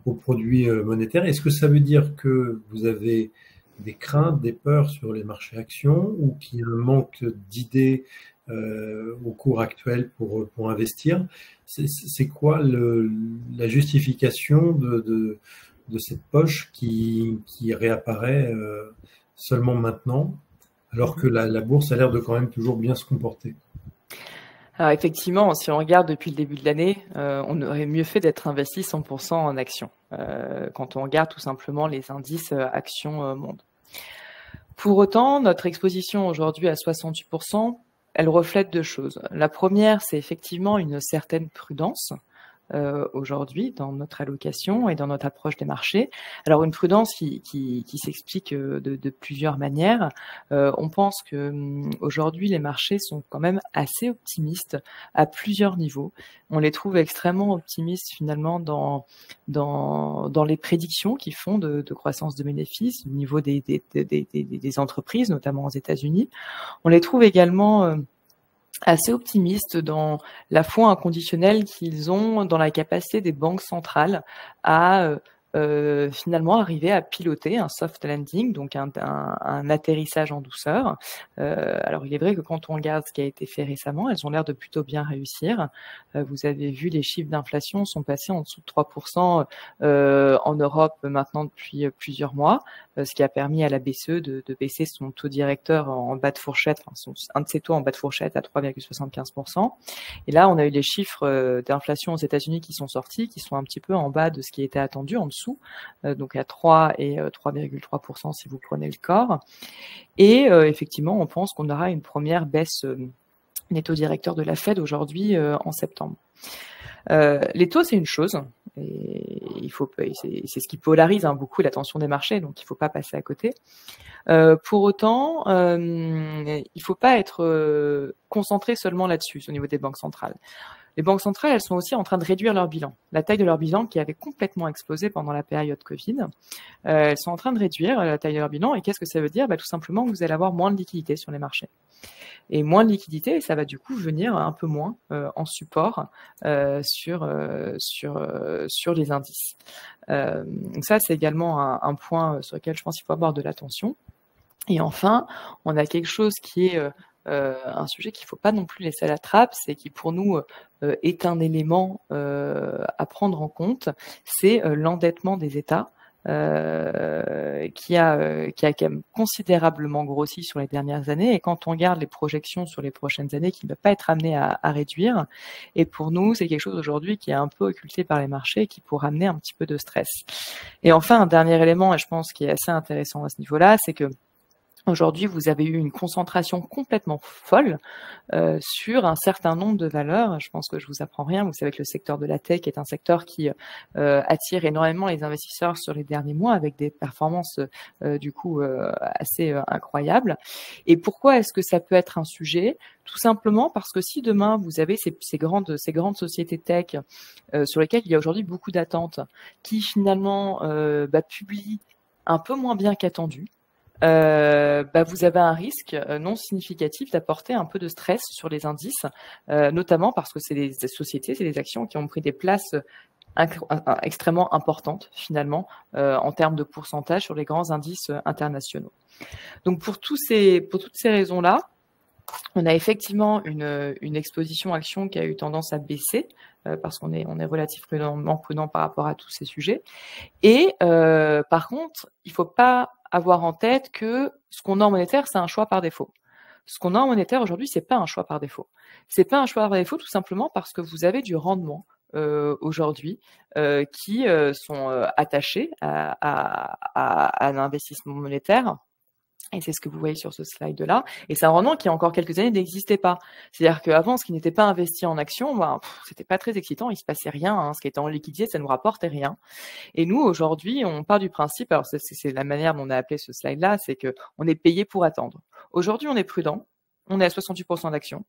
S1: aux produits monétaires. Est-ce que ça veut dire que vous avez des craintes, des peurs sur les marchés actions ou qu'il y a un manque d'idées au cours actuel pour investir? C'est quoi la justification de cette poche qui réapparaît seulement maintenant, alors que la bourse a l'air de quand même toujours bien se comporter?
S3: Alors effectivement, si on regarde depuis le début de l'année, on aurait mieux fait d'être investi 100% en actions, quand on regarde tout simplement les indices actions monde. Pour autant, notre exposition aujourd'hui à 68%, elle reflète 2 choses. La première, c'est effectivement une certaine prudence aujourd'hui dans notre allocation et dans notre approche des marchés. Alors une prudence qui s'explique de plusieurs manières. On pense que aujourd'hui les marchés sont quand même assez optimistes à plusieurs niveaux. On les trouve extrêmement optimistes finalement dans les prédictions qu'ils font de croissance de bénéfices au niveau des entreprises, notamment aux États-Unis. On les trouve également assez optimistes dans la foi inconditionnelle qu'ils ont dans la capacité des banques centrales à finalement arriver à piloter un soft landing, donc un atterrissage en douceur. Alors il est vrai que quand on regarde ce qui a été fait récemment, elles ont l'air de plutôt bien réussir. Vous avez vu, les chiffres d'inflation sont passés en dessous de 3% en Europe maintenant depuis plusieurs mois, ce qui a permis à la BCE de baisser son taux directeur en bas de fourchette, enfin un de ses taux en bas de fourchette à 3,75%. Et là, on a eu les chiffres d'inflation aux États-Unis qui sont sortis, qui sont un petit peu en bas de ce qui était attendu, en dessous, donc à 3 et 3,3% si vous prenez le corps. Et effectivement, on pense qu'on aura une première baisse des taux directeurs de la Fed aujourd'hui en septembre. Les taux, c'est une chose, et c'est ce qui polarise beaucoup l'attention des marchés, donc il ne faut pas passer à côté. Pour autant, il ne faut pas être concentré seulement là-dessus, au niveau des banques centrales. Les banques centrales, elles sont aussi en train de réduire leur bilan. La taille de leur bilan qui avait complètement explosé pendant la période Covid, elles sont en train de réduire la taille de leur bilan. Et qu'est-ce que ça veut dire? Tout simplement que vous allez avoir moins de liquidité sur les marchés. Et moins de liquidité, ça va du coup venir un peu moins en support sur les indices. Donc ça, c'est également un point sur lequel je pense qu'il faut avoir de l'attention. Et enfin, on a quelque chose qui est un sujet qu'il ne faut pas non plus laisser à la trappe, c'est qui pour nous est un élément à prendre en compte, c'est l'endettement des États. Qui a quand même considérablement grossi sur les dernières années, et quand on regarde les projections sur les prochaines années, qui ne va pas être amené à réduire, et pour nous c'est quelque chose aujourd'hui qui est un peu occulté par les marchés et qui pourrait amener un petit peu de stress. Et enfin, un dernier élément, et je pense qui est assez intéressant à ce niveau-là, c'est que aujourd'hui, vous avez eu une concentration complètement folle sur un certain nombre de valeurs. Je pense que je vous apprends rien. Vous savez que le secteur de la tech est un secteur qui attire énormément les investisseurs sur les derniers mois, avec des performances assez incroyables. Et pourquoi est-ce que ça peut être un sujet? Tout simplement parce que si demain vous avez ces grandes sociétés tech sur lesquelles il y a aujourd'hui beaucoup d'attentes, qui finalement publient un peu moins bien qu'attendu, vous avez un risque non significatif d'apporter un peu de stress sur les indices, notamment parce que c'est des sociétés, c'est des actions qui ont pris des places extrêmement importantes finalement en termes de pourcentage sur les grands indices internationaux. Donc pour toutes ces raisons-là, on a effectivement une exposition action qui a eu tendance à baisser parce qu'on est relativement prudent par rapport à tous ces sujets. Et par contre, il ne faut pas avoir en tête que ce qu'on a en monétaire, c'est un choix par défaut. Ce qu'on a en monétaire aujourd'hui, c'est pas un choix par défaut. C'est pas un choix par défaut tout simplement parce que vous avez du rendement aujourd'hui qui sont attachés à un investissement monétaire. Et c'est ce que vous voyez sur ce slide-là. Et c'est un rendement qui, il y a encore quelques années, n'existait pas. C'est-à-dire qu'avant, ce qui n'était pas investi en action, c'était pas très excitant, il se passait rien. Ce qui était en liquidité, ça nous rapportait rien. Et nous, aujourd'hui, on part du principe, alors c'est la manière dont on a appelé ce slide-là, c'est que on est payé pour attendre. Aujourd'hui, on est prudent, on est à 68% d'actions.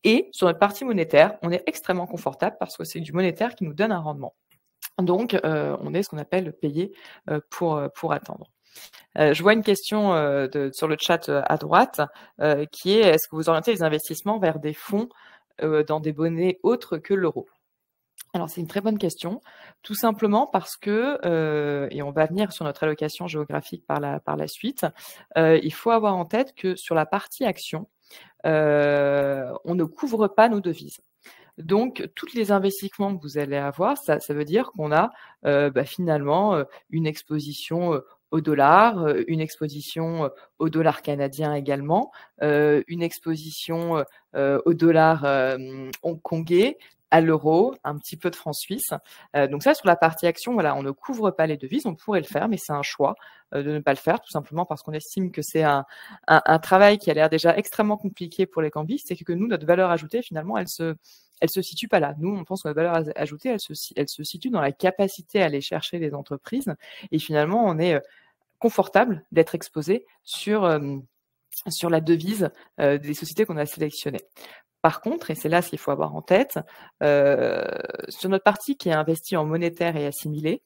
S3: Et sur notre partie monétaire, on est extrêmement confortable parce que c'est du monétaire qui nous donne un rendement. Donc, on est ce qu'on appelle payé pour attendre. Je vois une question sur le chat à droite qui est: est-ce que vous orientez les investissements vers des fonds dans des monnaies autres que l'euro? Alors, c'est une très bonne question, tout simplement parce que, et on va venir sur notre allocation géographique par la suite, il faut avoir en tête que sur la partie action, on ne couvre pas nos devises. Donc, tous les investissements que vous allez avoir, ça veut dire qu'on a finalement une exposition au dollar, une exposition au dollar canadien également, une exposition au dollar hongkongais, à l'euro, un petit peu de francs suisses. Donc ça, sur la partie action, voilà, on ne couvre pas les devises, on pourrait le faire, mais c'est un choix de ne pas le faire, tout simplement parce qu'on estime que c'est un travail qui a l'air déjà extrêmement compliqué pour les cambistes, et que nous, notre valeur ajoutée, finalement, elle se situe pas là. Nous, on pense que notre valeur ajoutée, elle se situe dans la capacité à aller chercher les entreprises, et finalement, on est confortable d'être exposé sur la devise des sociétés qu'on a sélectionnées. Par contre, et c'est là ce qu'il faut avoir en tête, sur notre partie qui est investie en monétaire et assimilée,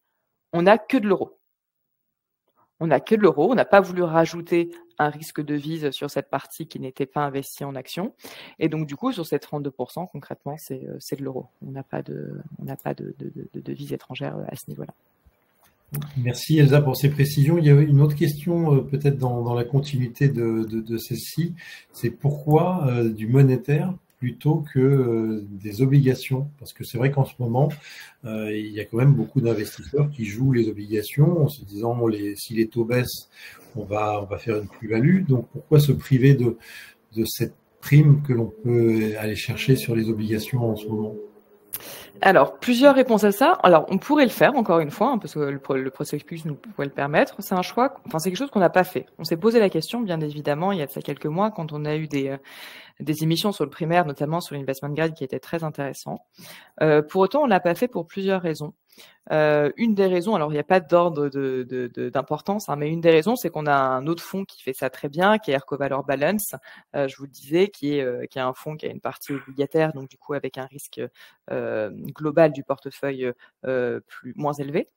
S3: on n'a que de l'euro. On n'a que de l'euro. On n'a pas voulu rajouter un risque de devise sur cette partie qui n'était pas investie en actions. Et donc, du coup, sur ces 32%, concrètement, c'est de l'euro. On n'a pas de devise étrangère à ce niveau-là.
S1: Merci Elsa pour ces précisions. Il y avait une autre question peut-être dans la continuité de celle-ci. C'est pourquoi du monétaire plutôt que des obligations? Parce que c'est vrai qu'en ce moment, il y a quand même beaucoup d'investisseurs qui jouent les obligations en se disant si les taux baissent, on va faire une plus-value. Donc pourquoi se priver de cette prime que l'on peut aller chercher sur les obligations en ce moment?
S3: Alors, plusieurs réponses à ça. Alors, on pourrait le faire, encore une fois, parce que le prospectus nous pourrait le permettre. C'est un choix, c'est quelque chose qu'on n'a pas fait. On s'est posé la question, bien évidemment, il y a de ça quelques mois, quand on a eu des émissions sur le primaire, notamment sur l'investment grade, qui étaient très intéressants. Pour autant, on l'a pas fait pour plusieurs raisons. Une des raisons, alors il n'y a pas d'ordre d'importance, mais une des raisons, c'est qu'on a un autre fonds qui fait ça très bien, qui est ErcoValor Balance, je vous le disais, qui est un fonds qui a une partie obligataire, donc du coup avec un risque global du portefeuille moins élevé.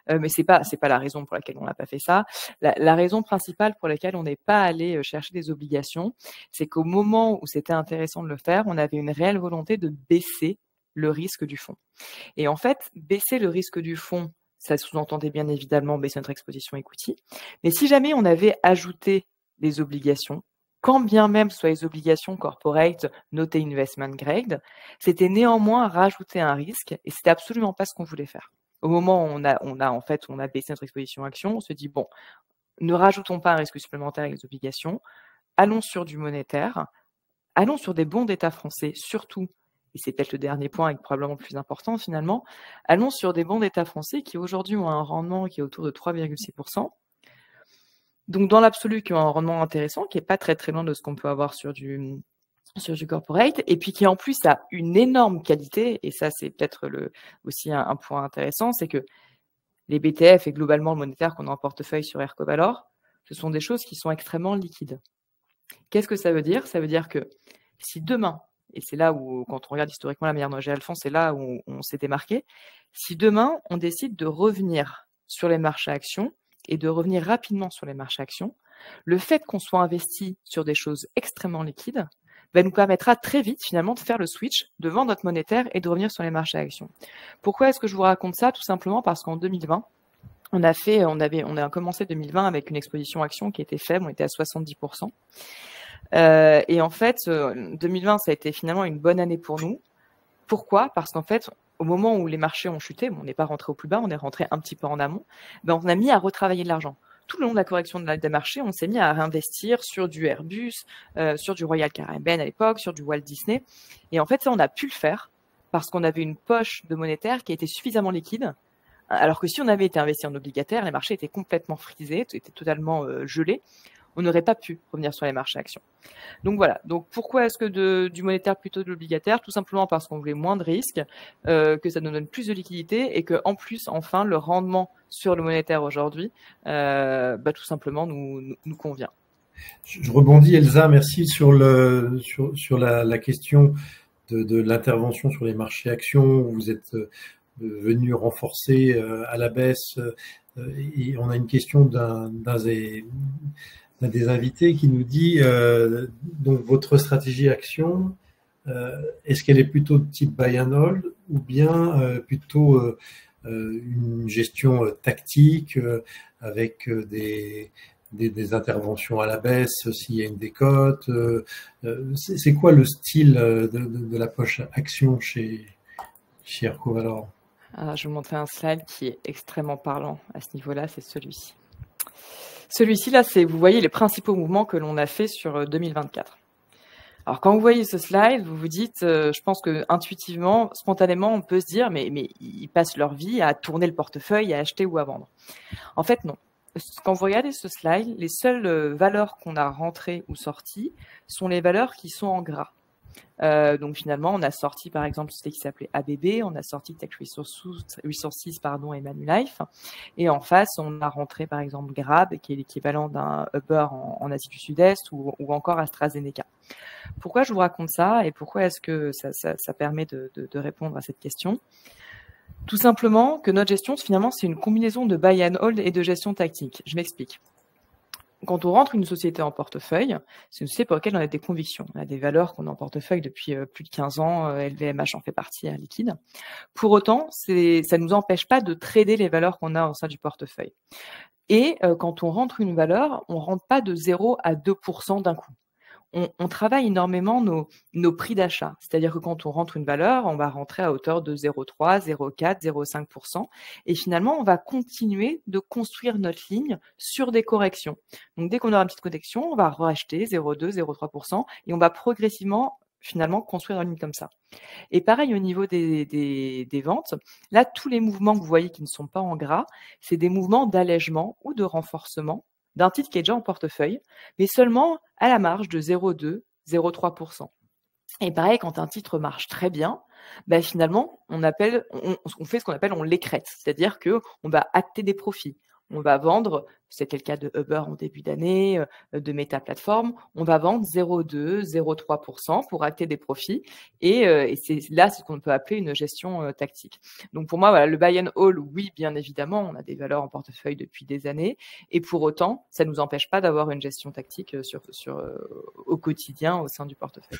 S3: Mais c'est pas la raison pour laquelle on n'a pas fait ça. La raison principale pour laquelle on n'est pas allé chercher des obligations, c'est qu'au moment où c'était intéressant de le faire, on avait une réelle volonté de baisser le risque du fonds. Et en fait, baisser le risque du fonds, ça sous-entendait bien évidemment baisser notre exposition equity. Mais si jamais on avait ajouté des obligations, quand bien même ce soit les obligations corporate notées investment grade, c'était néanmoins rajouter un risque, et c'était absolument pas ce qu'on voulait faire. Au moment où on a baissé notre exposition action, on se dit bon, ne rajoutons pas un risque supplémentaire avec les obligations, allons sur du monétaire, allons sur des bons d'État français, surtout. Et c'est peut-être le dernier point et probablement le plus important finalement, allons sur des bons d'État français qui aujourd'hui ont un rendement qui est autour de 3,6%. Donc dans l'absolu, qui ont un rendement intéressant, qui n'est pas très très loin de ce qu'on peut avoir sur du corporate, et puis qui en plus a une énorme qualité, et ça c'est peut-être aussi un point intéressant, c'est que les BTF et globalement le monétaire qu'on a en portefeuille sur ErcoValor, ce sont des choses qui sont extrêmement liquides. Qu'est-ce que ça veut dire? Ça veut dire que si demain, et c'est là où, quand on regarde historiquement la manière dont Alphons, c'est là où on s'est démarqué. Si demain, on décide de revenir sur les marchés actions et de revenir rapidement sur les marchés actions, le fait qu'on soit investi sur des choses extrêmement liquides nous permettra très vite, finalement, de faire le switch, de vendre notre monétaire et de revenir sur les marchés actions. Pourquoi est-ce que je vous raconte ça? Tout simplement parce qu'en 2020, on a commencé 2020 avec une exposition action qui était faible, on était à 70%. Et en fait, 2020, ça a été finalement une bonne année pour nous. Pourquoi? Parce qu'en fait, au moment où les marchés ont chuté, on n'est pas rentré au plus bas, on est rentré un petit peu en amont, on a mis à retravailler de l'argent. Tout le long de la correction des marchés, on s'est mis à réinvestir sur du Airbus, sur du Royal Caribbean à l'époque, sur du Walt Disney. Et en fait, ça, on a pu le faire parce qu'on avait une poche de monétaire qui était suffisamment liquide. Alors que si on avait été investi en obligataire, les marchés étaient complètement frisés, étaient totalement gelés. On n'aurait pas pu revenir sur les marchés actions. Donc voilà. Donc pourquoi est-ce que du monétaire plutôt de l'obligataire? Tout simplement parce qu'on voulait moins de risques, que ça nous donne plus de liquidité et que en plus, enfin, le rendement sur le monétaire aujourd'hui, tout simplement nous convient.
S1: Je rebondis, Elsa, merci sur la question de l'intervention sur les marchés actions. Vous êtes venu renforcer à la baisse. Et on a une question d'un des invités qui nous dit donc votre stratégie action, est-ce qu'elle est plutôt de type buy and hold ou bien plutôt une gestion tactique avec des interventions à la baisse s'il y a une décote? C'est quoi le style de l'approche action chez Erco Valor?
S3: Je vais vous montrer un slide qui est extrêmement parlant à ce niveau-là, c'est celui-ci. Celui-ci, là, vous voyez les principaux mouvements que l'on a fait sur 2024. Alors, quand vous voyez ce slide, vous vous dites, je pense que intuitivement, spontanément, on peut se dire, mais ils passent leur vie à tourner le portefeuille, à acheter ou à vendre. En fait, non. Quand vous regardez ce slide, les seules valeurs qu'on a rentrées ou sorties sont les valeurs qui sont en gras. Donc finalement, on a sorti par exemple ce qui s'appelait ABB, on a sorti Tech Resources et Manulife, et en face, on a rentré par exemple Grab, qui est l'équivalent d'un Uber en Asie du Sud-Est, ou encore AstraZeneca. Pourquoi je vous raconte ça et pourquoi est-ce que ça permet de répondre à cette question? Tout simplement que notre gestion, finalement, c'est une combinaison de buy and hold et de gestion tactique. Je m'explique. Quand on rentre une société en portefeuille, c'est une société pour laquelle on a des convictions. On a des valeurs qu'on a en portefeuille depuis plus de 15 ans. LVMH en fait partie, Air Liquide. Pour autant, ça ne nous empêche pas de trader les valeurs qu'on a au sein du portefeuille. Et quand on rentre une valeur, on ne rentre pas de 0 à 2% d'un coup. On travaille énormément nos prix d'achat. C'est-à-dire que quand on rentre une valeur, on va rentrer à hauteur de 0,3, 0,4, 0,5%. Et finalement, on va continuer de construire notre ligne sur des corrections. Donc, dès qu'on aura une petite correction, on va racheter 0,2, 0,3% et on va progressivement, finalement, construire une ligne comme ça. Et pareil au niveau des ventes. Là, tous les mouvements que vous voyez qui ne sont pas en gras, c'est des mouvements d'allègement ou de renforcement d'un titre qui est déjà en portefeuille, mais seulement à la marge de 0,2, 0,3%. Et pareil, quand un titre marche très bien, finalement, on fait ce qu'on appelle, on l'écrète. C'est-à-dire qu'on va acter des profits. On va vendre, c'était le cas de Uber en début d'année, de Meta Platform, on va vendre 0,2, 0,3% pour acter des profits. Et c'est là ce qu'on peut appeler une gestion tactique. Donc pour moi, voilà, le buy and hold, oui, bien évidemment, on a des valeurs en portefeuille depuis des années. Et pour autant, ça ne nous empêche pas d'avoir une gestion tactique au quotidien au sein du portefeuille.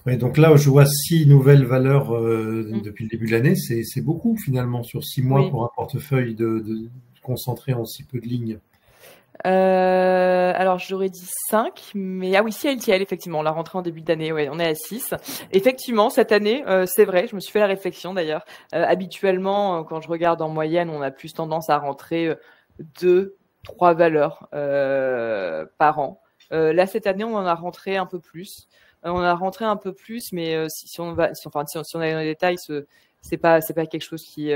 S1: Oui, donc là, je vois 6 nouvelles valeurs depuis le début de l'année. C'est beaucoup finalement sur 6 mois oui. Pour un portefeuille concentré en si peu de lignes.
S3: Alors, j'aurais dit 5, mais oui, si LTL, effectivement, on l'a rentré en début d'année, ouais, on est à 6. Effectivement, cette année, c'est vrai, je me suis fait la réflexion d'ailleurs. Habituellement, quand je regarde en moyenne, on a plus tendance à rentrer 2, 3 valeurs par an. Là, cette année, on en a rentré un peu plus. Mais si on allait dans les détails, c'est pas quelque chose qui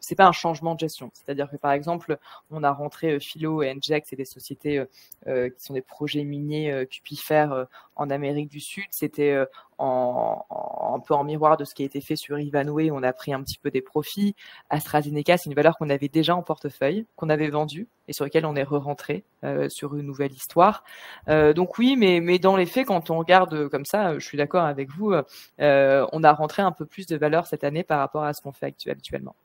S3: c'est pas un changement de gestion. C'est-à-dire que par exemple, on a rentré Philo et Engex, c'est des sociétés qui sont des projets miniers cupifères en Amérique du Sud. C'était un peu en miroir de ce qui a été fait sur Ivanhoe, on a pris un petit peu des profits. AstraZeneca, c'est une valeur qu'on avait déjà en portefeuille, qu'on avait vendue et sur laquelle on est re-rentré sur une nouvelle histoire. Donc oui, mais dans les faits, quand on regarde comme ça, je suis d'accord avec vous, on a rentré un peu plus de valeur cette année par rapport à ce qu'on fait habituellement.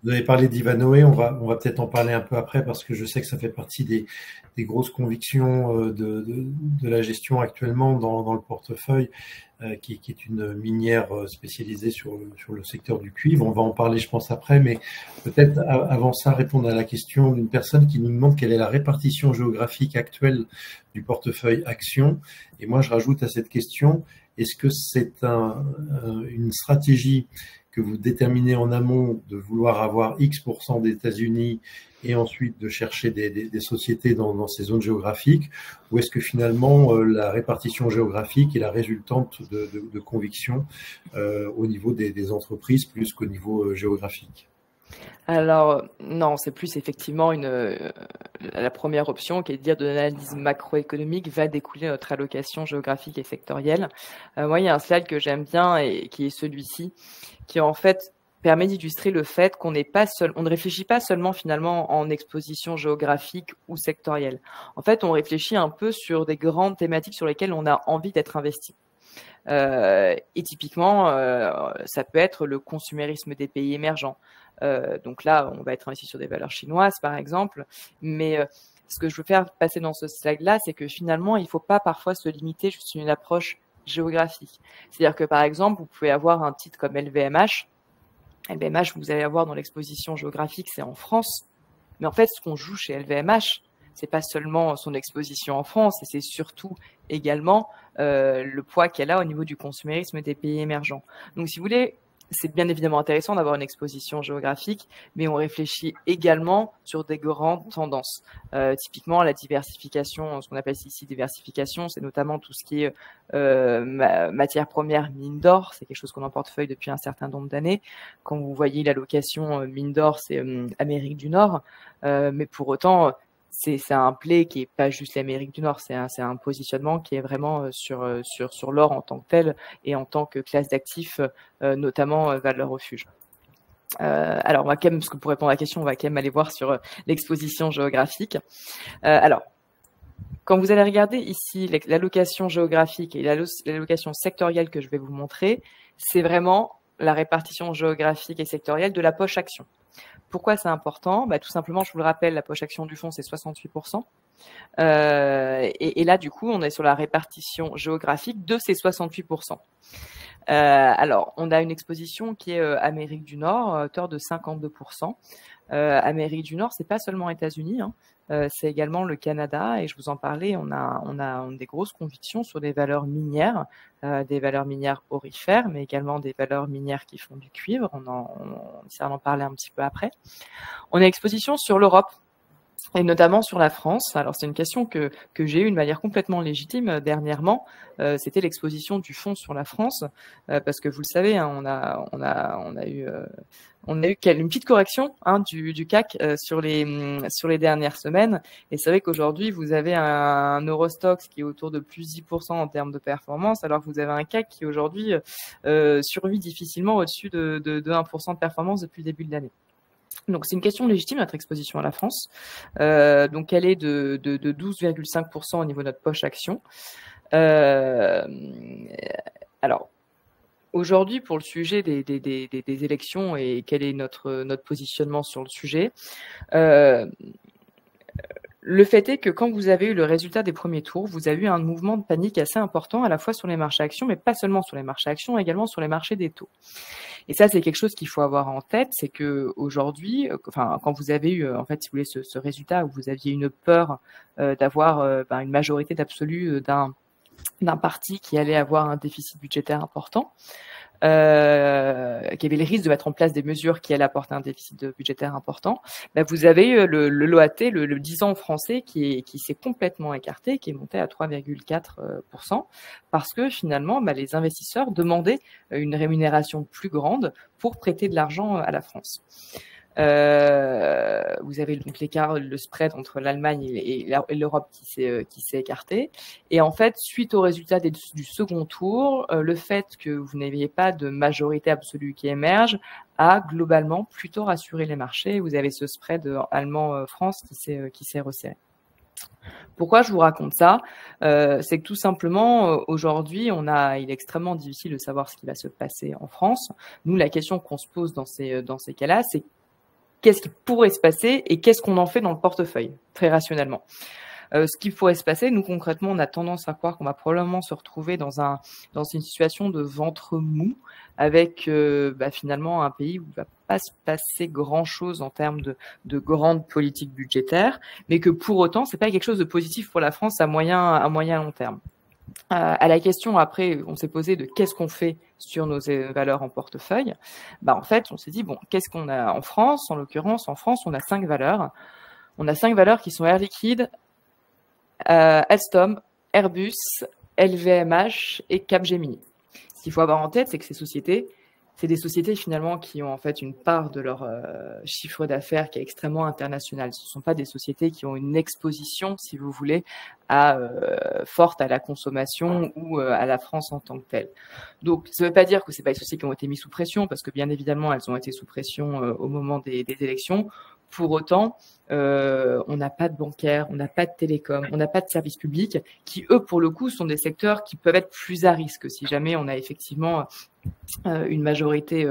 S1: Vous avez parlé d'Ivanhoe, on va peut-être en parler un peu après parce que je sais que ça fait partie des grosses convictions de la gestion actuellement dans le portefeuille, qui est une minière spécialisée sur le secteur du cuivre. On va en parler, je pense, après, mais peut-être avant ça, répondre à la question d'une personne qui nous demande quelle est la répartition géographique actuelle du portefeuille action. Et moi, je rajoute à cette question, est-ce que c'est une stratégie que vous déterminez en amont de vouloir avoir X% des États-Unis et ensuite de chercher des sociétés dans ces zones géographiques, ou est-ce que finalement la répartition géographique est la résultante de convictions au niveau des entreprises plus qu'au niveau géographique?
S3: Alors, non, c'est plus effectivement la première option qui est de dire de l'analyse macroéconomique va découler notre allocation géographique et sectorielle. Moi, il y a un slide que j'aime bien et qui est celui-ci, qui en fait permet d'illustrer le fait qu'on ne réfléchit pas seulement finalement en exposition géographique ou sectorielle. En fait, on réfléchit un peu sur des grandes thématiques sur lesquelles on a envie d'être investi. Et typiquement, ça peut être le consumérisme des pays émergents. Donc là, on va être investi sur des valeurs chinoises, par exemple. Mais ce que je veux faire passer dans ce slide-là, c'est que finalement, il ne faut pas parfois se limiter juste à une approche géographique. C'est-à-dire que, par exemple, vous pouvez avoir un titre comme LVMH. LVMH, vous allez avoir dans l'exposition géographique, c'est en France. Mais en fait, ce qu'on joue chez LVMH, c'est pas seulement son exposition en France, et c'est surtout également le poids qu'elle a au niveau du consumérisme des pays émergents. Donc, si vous voulez, c'est bien évidemment intéressant d'avoir une exposition géographique, mais on réfléchit également sur des grandes tendances. Typiquement, la diversification, ce qu'on appelle ici diversification, c'est notamment tout ce qui est matières premières, mine d'or. C'est quelque chose qu'on a en portefeuille depuis un certain nombre d'années. Quand vous voyez l'allocation mine d'or, c'est Amérique du Nord, mais pour autant, c'est un play qui est pas juste l'Amérique du Nord, c'est un positionnement qui est vraiment sur l'or en tant que tel et en tant que classe d'actifs, notamment valeur refuge. Alors, on va quand même, parce que pour répondre à la question, on va quand même aller voir sur l'exposition géographique. Alors, quand vous allez regarder ici l'allocation géographique et l'allocation sectorielle que je vais vous montrer, c'est vraiment la répartition géographique et sectorielle de la poche action. Pourquoi c'est important? Tout simplement, je vous le rappelle, la poche action du fonds, c'est 68%. Et là, du coup, on est sur la répartition géographique de ces 68%. Alors, on a une exposition qui est Amérique du Nord, à hauteur de 52%. Amérique du Nord, c'est pas seulement États-Unis, hein, c'est également le Canada. Et je vous en parlais, on a des grosses convictions sur des valeurs minières aurifères, mais également des valeurs minières qui font du cuivre. On essaie d'en parler un petit peu après. On a exposition sur l'Europe, et notamment sur la France. Alors c'est une question que j'ai eue de manière complètement légitime dernièrement. C'était l'exposition du fonds sur la France, parce que vous le savez, hein, on a eu une petite correction du CAC sur les dernières semaines. Et c'est vrai qu'aujourd'hui vous avez un Eurostoxx qui est autour de plus 10% en termes de performance, alors que vous avez un CAC qui aujourd'hui survit difficilement au-dessus de 1% de performance depuis le début de l'année. Donc, c'est une question légitime, notre exposition à la France. Donc, elle est de 12,5% au niveau de notre poche action. Alors, aujourd'hui, pour le sujet des élections et quel est notre positionnement sur le sujet, le fait est que quand vous avez eu le résultat des premiers tours, vous avez eu un mouvement de panique assez important à la fois sur les marchés actions, mais pas seulement sur les marchés actions, également sur les marchés des taux. Et ça, c'est quelque chose qu'il faut avoir en tête, c'est que aujourd'hui, quand vous avez eu, en fait, si vous voulez, ce résultat où vous aviez une peur d'avoir une majorité d'absolu d'un parti qui allait avoir un déficit budgétaire important, qui avait le risque de mettre en place des mesures qui allaient apporter un déficit budgétaire important, vous avez eu le LOAT, le 10 ans français, qui s'est complètement écarté, qui est monté à 3,4%, parce que finalement, les investisseurs demandaient une rémunération plus grande pour prêter de l'argent à la France. Vous avez donc l'écart, le spread entre l'Allemagne et l'Europe qui s'est écarté. Et en fait, suite au résultat du second tour, le fait que vous n'aviez pas de majorité absolue qui émerge a globalement plutôt rassuré les marchés. Vous avez ce spread allemand-France qui s'est resserré. Pourquoi je vous raconte ça? C'est que tout simplement, aujourd'hui, il est extrêmement difficile de savoir ce qui va se passer en France. Nous, la question qu'on se pose dans ces cas-là, c'est qu'est-ce qui pourrait se passer et qu'est-ce qu'on en fait dans le portefeuille, très rationnellement. Ce qui pourrait se passer, nous concrètement, on a tendance à croire qu'on va probablement se retrouver dans une situation de ventre mou avec finalement un pays où il va pas se passer grand-chose en termes de grandes politiques budgétaires, mais que pour autant, c'est pas quelque chose de positif pour la France à moyen long terme. À la question après, on s'est posé de qu'est-ce qu'on fait sur nos valeurs en portefeuille. En fait, on s'est dit qu'est-ce qu'on a en France? En l'occurrence, en France, on a 5 valeurs. On a 5 valeurs qui sont Air Liquide, Alstom, Airbus, LVMH et Capgemini. Ce qu'il faut avoir en tête, c'est que ces sociétés, c'est des sociétés finalement qui ont en fait une part de leur chiffre d'affaires qui est extrêmement international. Ce ne sont pas des sociétés qui ont une exposition, si vous voulez, forte à la consommation ou à la France en tant que telle. Donc, ça ne veut pas dire que ce pas des sociétés qui ont été mises sous pression, parce que bien évidemment, elles ont été sous pression au moment des élections. Pour autant, on n'a pas de bancaire, on n'a pas de télécom, on n'a pas de services publics qui, eux, pour le coup, sont des secteurs qui peuvent être plus à risque si jamais on a effectivement une majorité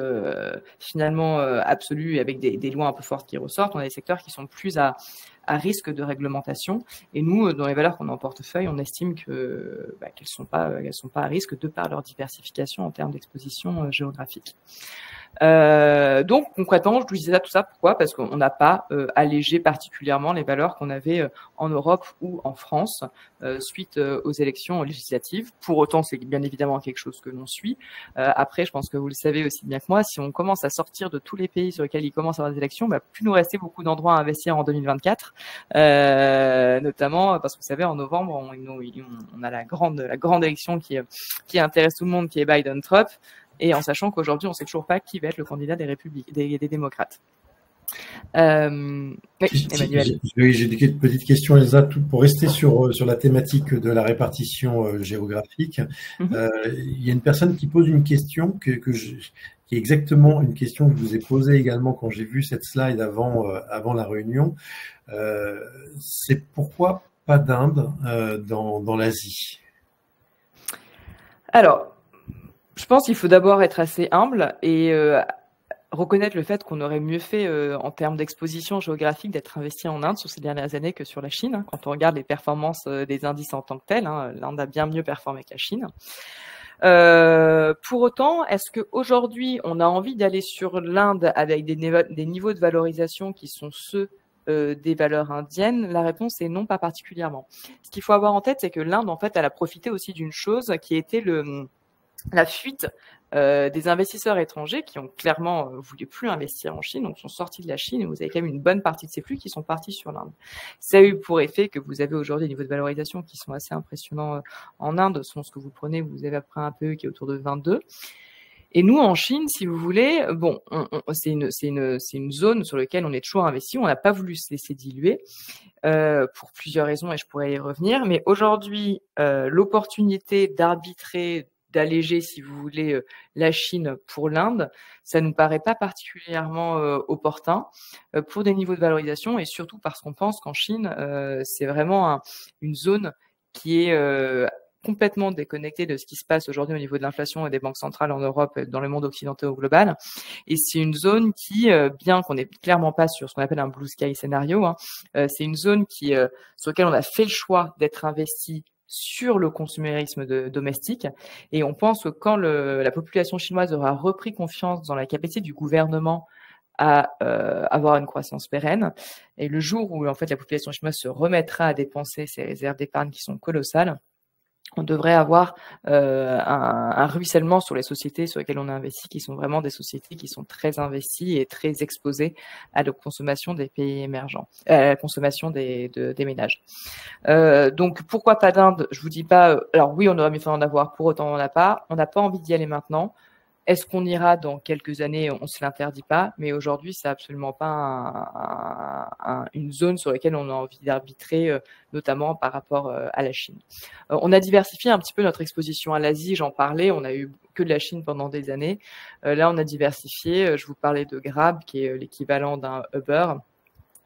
S3: finalement absolue avec des lois un peu fortes qui ressortent. On a des secteurs qui sont plus à risque de réglementation. Et nous, dans les valeurs qu'on a en portefeuille, on estime que qu'elles sont pas à risque de par leur diversification en termes d'exposition géographique. Donc concrètement, je vous disais tout ça pourquoi? Parce qu'on n'a pas allégé particulièrement les valeurs qu'on avait en Europe ou en France suite aux élections législatives. Pour autant, c'est bien évidemment quelque chose que l'on suit. Après, je pense que vous le savez aussi bien que moi, si on commence à sortir de tous les pays sur lesquels il commence à y avoir des élections, plus nous rester beaucoup d'endroits à investir en 2024, notamment parce que vous savez, en novembre, on a la grande élection qui intéresse tout le monde, qui est Biden-Trump. Et en sachant qu'aujourd'hui, on ne sait toujours pas qui va être le candidat des démocrates. Oui, Emmanuel.
S1: J'ai des petites questions, Elsa, pour rester sur la thématique de la répartition géographique. Il y a une personne qui pose une question qui est exactement une question que je vous ai posée également quand j'ai vu cette slide avant la réunion. C'est pourquoi pas d'Inde dans l'Asie?
S3: Alors, je pense qu'il faut d'abord être assez humble et reconnaître le fait qu'on aurait mieux fait en termes d'exposition géographique d'être investi en Inde sur ces dernières années que sur la Chine. Quand on regarde les performances des indices en tant que tels, l'Inde a bien mieux performé que la Chine. Pour autant, est-ce qu'aujourd'hui, on a envie d'aller sur l'Inde avec des niveaux de valorisation qui sont ceux des valeurs indiennes? La réponse est non, pas particulièrement. Ce qu'il faut avoir en tête, c'est que l'Inde, en fait, elle a profité aussi d'une chose qui était la fuite des investisseurs étrangers qui ont clairement voulu plus investir en Chine, donc sont sortis de la Chine, et vous avez quand même une bonne partie de ces flux qui sont partis sur l'Inde. Ça a eu pour effet que vous avez aujourd'hui des niveaux de valorisation qui sont assez impressionnants en Inde, selon ce que vous prenez, vous avez après un PE qui est autour de 22. Et nous, en Chine, si vous voulez, bon, c'est une zone sur laquelle on est toujours investi, on n'a pas voulu se laisser diluer. Pour plusieurs raisons et je pourrais y revenir, mais aujourd'hui, l'opportunité d'arbitrer, d'alléger, si vous voulez, la Chine pour l'Inde, ça nous paraît pas particulièrement opportun pour des niveaux de valorisation et surtout parce qu'on pense qu'en Chine, c'est vraiment une zone qui est complètement déconnectée de ce qui se passe aujourd'hui au niveau de l'inflation et des banques centrales en Europe et dans le monde occidental au global. Et c'est une zone qui, bien qu'on n'est clairement pas sur ce qu'on appelle un blue sky scénario, c'est une zone sur laquelle on a fait le choix d'être investi sur le consumérisme domestique. Et on pense que quand la population chinoise aura repris confiance dans la capacité du gouvernement à avoir une croissance pérenne, et le jour où en fait la population chinoise se remettra à dépenser ses réserves d'épargne qui sont colossales, on devrait avoir un ruissellement sur les sociétés sur lesquelles on a investi, qui sont vraiment des sociétés qui sont très investies et très exposées à la consommation des pays émergents, à la consommation des ménages. Donc pourquoi pas d'Inde? Je vous dis pas. Alors oui, on aurait mieux fait d'en avoir. Pour autant, on n'a pas. On n'a pas envie d'y aller maintenant. Est-ce qu'on ira dans quelques années? On se l'interdit pas, mais aujourd'hui, c'est absolument pas une zone sur laquelle on a envie d'arbitrer, notamment par rapport à la Chine. On a diversifié un petit peu notre exposition à l'Asie, j'en parlais, on a eu que de la Chine pendant des années. Là, on a diversifié, je vous parlais de Grab, qui est l'équivalent d'un Uber,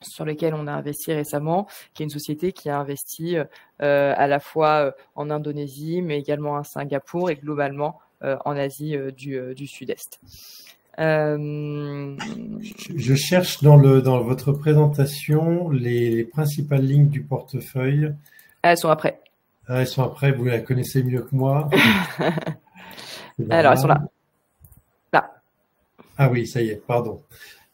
S3: sur lequel on a investi récemment, qui est une société qui a investi à la fois en Indonésie, mais également à Singapour et globalement en Asie du Sud-Est.
S1: Je cherche dans votre présentation les principales lignes du portefeuille.
S3: Elles sont après.
S1: Elles sont après, vous la connaissez mieux que moi.
S3: Alors, elles sont là. Là.
S1: Ah oui, ça y est, pardon.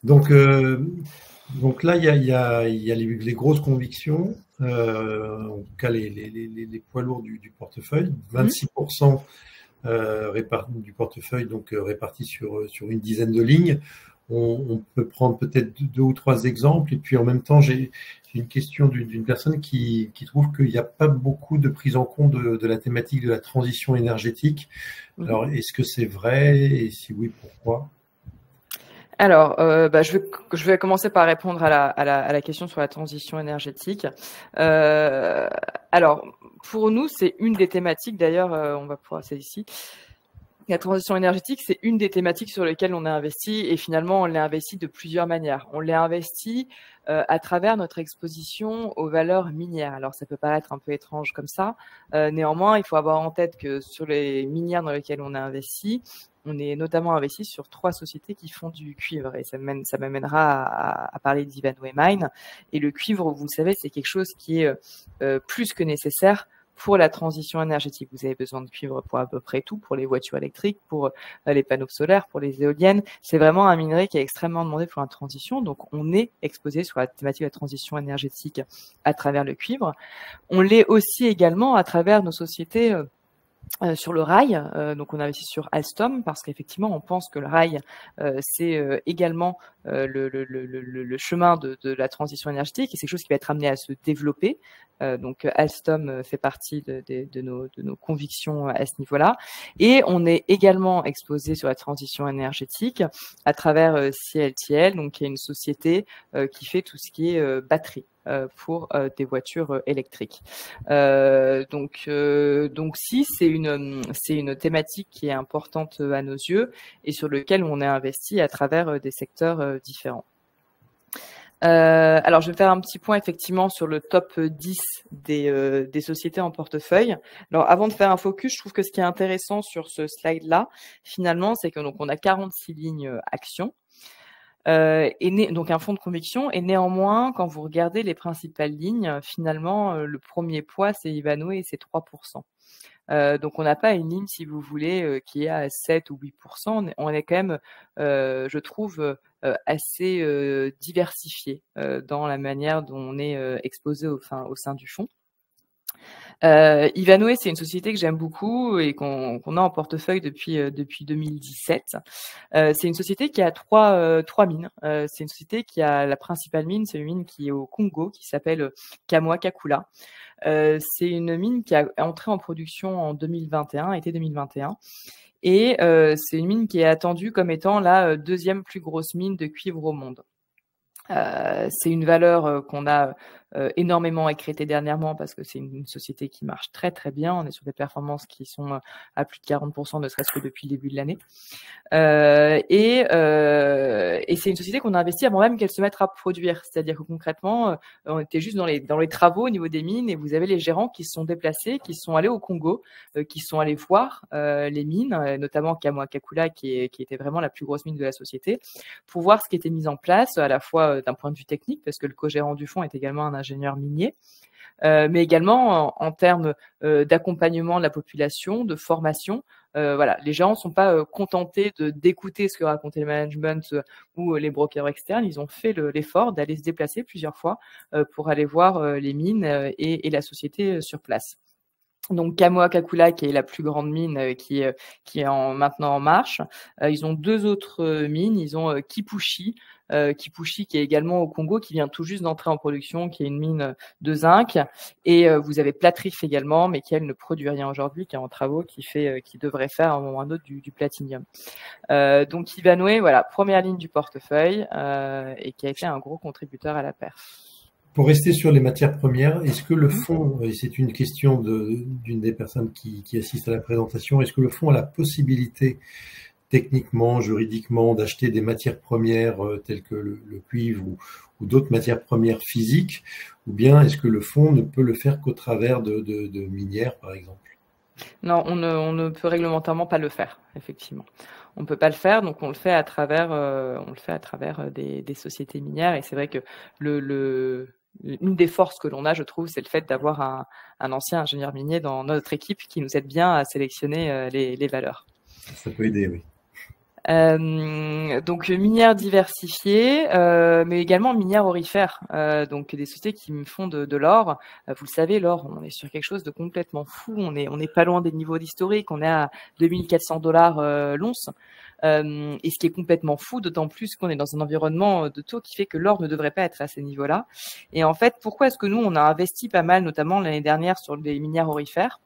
S1: Donc là, il y a les grosses convictions, en tout cas les poids lourds du portefeuille, 26% du portefeuille, donc réparti sur une dizaine de lignes. On peut prendre peut-être 2 ou 3 exemples. Et puis en même temps, j'ai une question d'une personne qui trouve qu'il n'y a pas beaucoup de prise en compte de la thématique de la transition énergétique. Alors, est-ce que c'est vrai? Et si oui, pourquoi?
S3: Alors, je vais commencer par répondre à la question sur la transition énergétique. Alors, pour nous, c'est une des thématiques. D'ailleurs, on va pouvoir, c'est ici. La transition énergétique, c'est une des thématiques sur lesquelles on a investi et finalement, on l'a investi de plusieurs manières. On l'a investi à travers notre exposition aux valeurs minières. Alors, ça peut paraître un peu étrange comme ça. Néanmoins, il faut avoir en tête que sur les minières dans lesquelles on a investi, on est notamment investi sur 3 sociétés qui font du cuivre et ça m'amènera à parler d'Ivanhoe Mines. Et le cuivre, vous le savez, c'est quelque chose qui est plus que nécessaire pour la transition énergétique. Vous avez besoin de cuivre pour à peu près tout, pour les voitures électriques, pour les panneaux solaires, pour les éoliennes. C'est vraiment un minerai qui est extrêmement demandé pour la transition. Donc, on est exposé sur la thématique de la transition énergétique à travers le cuivre. On l'est aussi également à travers nos sociétés sur le rail. Donc, on investit sur Alstom parce qu'effectivement, on pense que le rail, c'est également le chemin de la transition énergétique et c'est quelque chose qui va être amené à se développer. Donc, Alstom fait partie de nos convictions à ce niveau-là. Et on est également exposé sur la transition énergétique à travers CLTL, donc qui est une société qui fait tout ce qui est batterie pour des voitures électriques. Donc si c'est une thématique qui est importante à nos yeux et sur lequel on est investi à travers des secteurs différents. Alors, je vais faire un petit point effectivement sur le top 10 des sociétés en portefeuille. Alors, avant de faire un focus, je trouve que ce qui est intéressant sur ce slide-là, finalement, c'est que donc on a 46 lignes actions. Donc un fonds de conviction, et néanmoins, quand vous regardez les principales lignes, finalement, le premier poids, c'est Ivanhoe et c'est 3%. Donc on n'a pas une ligne, si vous voulez, qui est à 7 ou 8%. On est quand même, je trouve, assez diversifié dans la manière dont on est exposé au sein du fonds. Ivanhoe, c'est une société que j'aime beaucoup et qu'on a en portefeuille depuis 2017. C'est une société qui a trois mines. C'est une société qui a la principale mine, c'est une mine qui est au Congo, qui s'appelle Kamoa-Kakula. C'est une mine qui a entré en production en 2021, été 2021. Et c'est une mine qui est attendue comme étant la deuxième plus grosse mine de cuivre au monde. C'est une valeur qu'on a énormément écrétée dernièrement parce que c'est une société qui marche très très bien. On est sur des performances qui sont à plus de 40%, ne serait-ce que depuis le début de l'année. Et c'est une société qu'on a investi avant même qu'elle se mette à produire. C'est-à-dire que concrètement, on était juste dans les travaux au niveau des mines et vous avez les gérants qui se sont déplacés, qui sont allés au Congo, qui sont allés voir les mines, notamment Kamoa-Kakula qui était vraiment la plus grosse mine de la société, pour voir ce qui était mis en place à la fois d'un point de vue technique, parce que le co-gérant du fonds est également un ingénieur minier, mais également en termes d'accompagnement de la population, de formation. Voilà, les gens ne sont pas contentés d'écouter ce que racontait le management ou les brokers externes. Ils ont fait l'effort d'aller se déplacer plusieurs fois pour aller voir les mines et la société sur place. Donc Kamoa-Kakula, qui est la plus grande mine qui est maintenant en marche. Ils ont deux autres mines. Ils ont Kipushi qui est également au Congo, qui vient tout juste d'entrer en production, qui est une mine de zinc. Et vous avez Platrif également, mais qui elle ne produit rien aujourd'hui, qui est en travaux, qui devrait faire à un moment ou à un autre du platinium. Donc Ivanhoe, voilà, première ligne du portefeuille et qui a été un gros contributeur à la perf.
S1: Pour rester sur les matières premières, est-ce que le fonds, et c'est une question d'une des personnes qui assiste à la présentation, est-ce que le fonds a la possibilité techniquement, juridiquement, d'acheter des matières premières telles que le cuivre ou d'autres matières premières physiques, ou bien est-ce que le fonds ne peut le faire qu'au travers de minières, par exemple?
S3: Non, on ne peut réglementairement pas le faire, effectivement. On ne peut pas le faire, donc on le fait à travers des sociétés minières, et c'est vrai que une des forces que l'on a, je trouve, c'est le fait d'avoir un ancien ingénieur minier dans notre équipe qui nous aide bien à sélectionner les valeurs.
S1: Ça peut aider, oui.
S3: Donc minière diversifiée, mais également minière aurifère, donc des sociétés qui me font de l'or. Vous le savez, l'or, on est sur quelque chose de complètement fou. On est pas loin des niveaux d'historique. On est à $2 400 l'once. Et ce qui est complètement fou, d'autant plus qu'on est dans un environnement de taux qui fait que l'or ne devrait pas être à ces niveaux-là. Et en fait, pourquoi est-ce que nous, on a investi pas mal, notamment l'année dernière, sur des minières aurifères?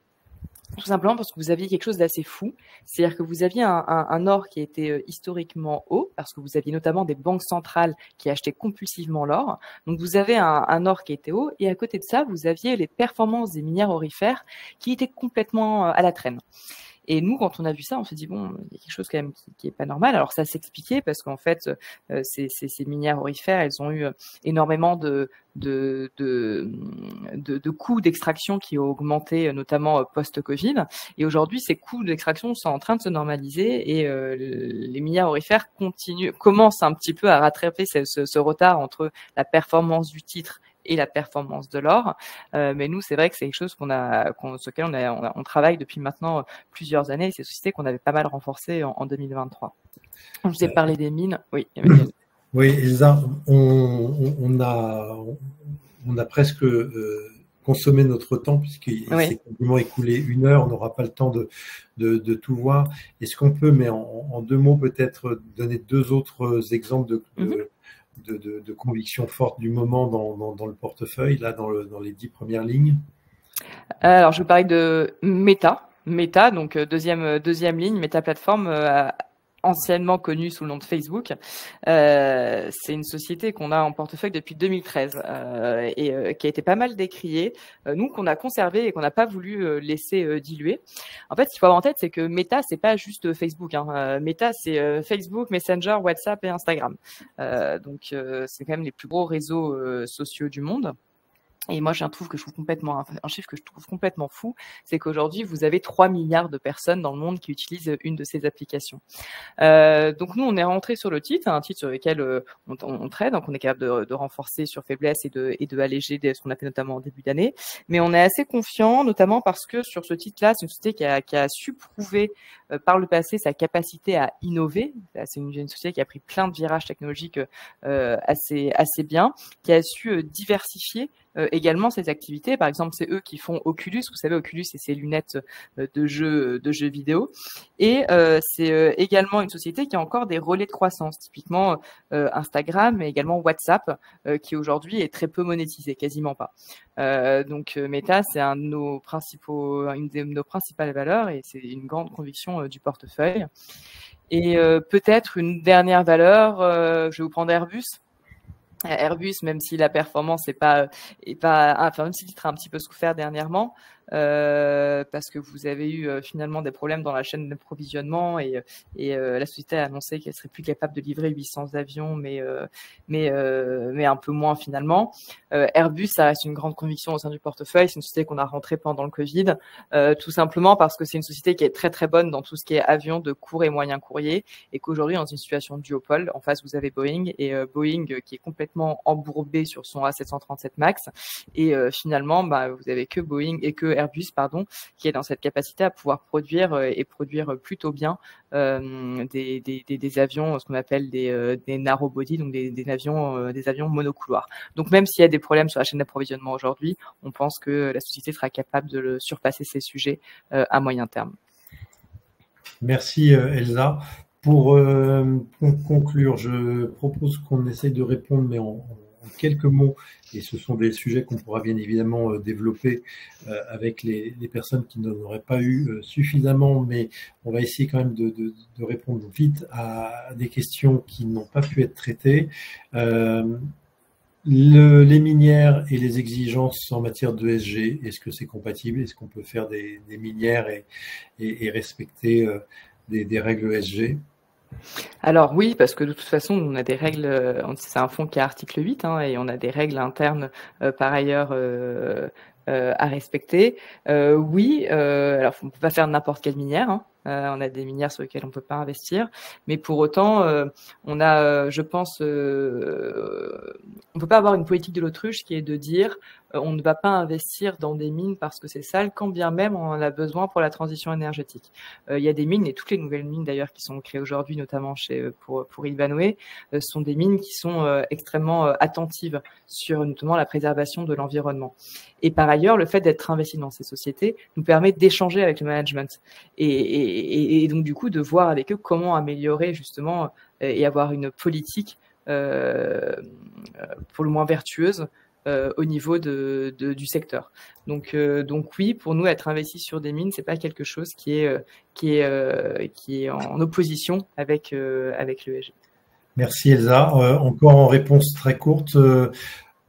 S3: Tout simplement parce que vous aviez quelque chose d'assez fou, c'est-à-dire que vous aviez un or qui était historiquement haut, parce que vous aviez notamment des banques centrales qui achetaient compulsivement l'or. Donc vous avez un or qui était haut, et à côté de ça, vous aviez les performances des minières aurifères qui étaient complètement à la traîne. Et nous, quand on a vu ça, on s'est dit bon, il y a quelque chose quand même qui est pas normal. Alors ça s'expliquait parce qu'en fait, ces minières aurifères, elles ont eu énormément de coûts d'extraction qui ont augmenté, notamment post-Covid. Et aujourd'hui, ces coûts d'extraction sont en train de se normaliser et les minières aurifères commencent un petit peu à rattraper ce retard entre la performance du titre et la performance de l'or. Mais nous, c'est vrai que c'est quelque chose sur lequel on travaille depuis maintenant plusieurs années. Et c'est une société qu'on avait pas mal renforcée en 2023. Je vous ai parlé des mines. Oui, Emmanuel.
S1: Oui, Elsa, on a presque consommé notre temps puisqu'il s'est quasiment écoulé 1 heure. On n'aura pas le temps de tout voir. Est-ce qu'on peut, mais en 2 mots peut-être, donner 2 autres exemples de conviction forte du moment dans le portefeuille, là, dans les 10 premières lignes?
S3: Alors, je vais parler de Meta. Meta, donc deuxième ligne, Meta Platform, anciennement connue sous le nom de Facebook. C'est une société qu'on a en portefeuille depuis 2013 et qui a été pas mal décriée, nous qu'on a conservé et qu'on n'a pas voulu laisser diluer. En fait, ce qu'il faut avoir en tête, c'est que Meta, c'est pas juste Facebook. Meta, c'est Facebook, Messenger, WhatsApp et Instagram. Donc, c'est quand même les plus gros réseaux sociaux du monde. Et moi, j'ai un chiffre que je trouve complètement fou, c'est qu'aujourd'hui, vous avez 3 milliards de personnes dans le monde qui utilisent une de ces applications. Donc nous, on est rentré sur le titre, un titre sur lequel on trade, donc on est capable de renforcer sur faiblesse et de alléger ce qu'on a fait notamment en début d'année. Mais on est assez confiant, notamment parce que sur ce titre-là, c'est une société qui a su prouver par le passé sa capacité à innover. C'est une société qui a pris plein de virages technologiques assez bien, qui a su diversifier également ses activités. Par exemple, c'est eux qui font Oculus. Vous savez, Oculus, c'est ces lunettes de jeux vidéo. Et c'est également une société qui a encore des relais de croissance, typiquement Instagram, mais également WhatsApp, qui aujourd'hui est très peu monétisé, quasiment pas. Donc Meta, c'est une de nos principales valeurs et c'est une grande conviction du portefeuille. Et peut-être une dernière valeur, je vais vous prendre Airbus. Airbus, même si la performance même si le titre a un petit peu souffert dernièrement, parce que vous avez eu finalement des problèmes dans la chaîne d'approvisionnement et la société a annoncé qu'elle serait plus capable de livrer 800 avions, mais un peu moins finalement. Airbus, ça reste une grande conviction au sein du portefeuille. C'est une société qu'on a rentrée pendant le Covid, tout simplement parce que c'est une société qui est très très bonne dans tout ce qui est avion de court et moyen courrier et qu'aujourd'hui dans une situation de duopole, en face vous avez Boeing et Boeing qui est complètement embourbé sur son A737 Max et finalement vous avez que Boeing et que Airbus, qui est dans cette capacité à pouvoir produire et produire plutôt bien des avions, ce qu'on appelle des narrow body, donc des avions monocouloirs. Donc même s'il y a des problèmes sur la chaîne d'approvisionnement aujourd'hui, on pense que la société sera capable de surpasser ces sujets à moyen terme.
S1: Merci Elsa. Pour conclure, je propose qu'on essaye de répondre, mais en quelques mots, et ce sont des sujets qu'on pourra bien évidemment développer avec les personnes qui n'en auraient pas eu suffisamment, mais on va essayer quand même de répondre vite à des questions qui n'ont pas pu être traitées. Les minières et les exigences en matière d'ESG, est-ce que c'est compatible? Est-ce qu'on peut faire des minières et respecter des règles ESG?
S3: Alors oui, parce que de toute façon, on a des règles, c'est un fonds qui est article 8 et on a des règles internes par ailleurs à respecter. Oui, alors on ne peut pas faire n'importe quelle minière. On a des minières sur lesquelles on ne peut pas investir, mais pour autant, on a, je pense, on ne peut pas avoir une politique de l'autruche qui est de dire on ne va pas investir dans des mines parce que c'est sale, quand bien même on en a besoin pour la transition énergétique. Il y a des mines, et toutes les nouvelles mines d'ailleurs qui sont créées aujourd'hui, notamment pour Ivanhoe, sont des mines qui sont extrêmement attentives sur notamment la préservation de l'environnement. Et par ailleurs, le fait d'être investi dans ces sociétés nous permet d'échanger avec le management et donc du coup de voir avec eux comment améliorer justement et avoir une politique pour le moins vertueuse au niveau du secteur. Donc oui, pour nous, être investi sur des mines, c'est pas quelque chose qui est en opposition avec l'ESG.
S1: Merci Elsa. Encore en réponse très courte,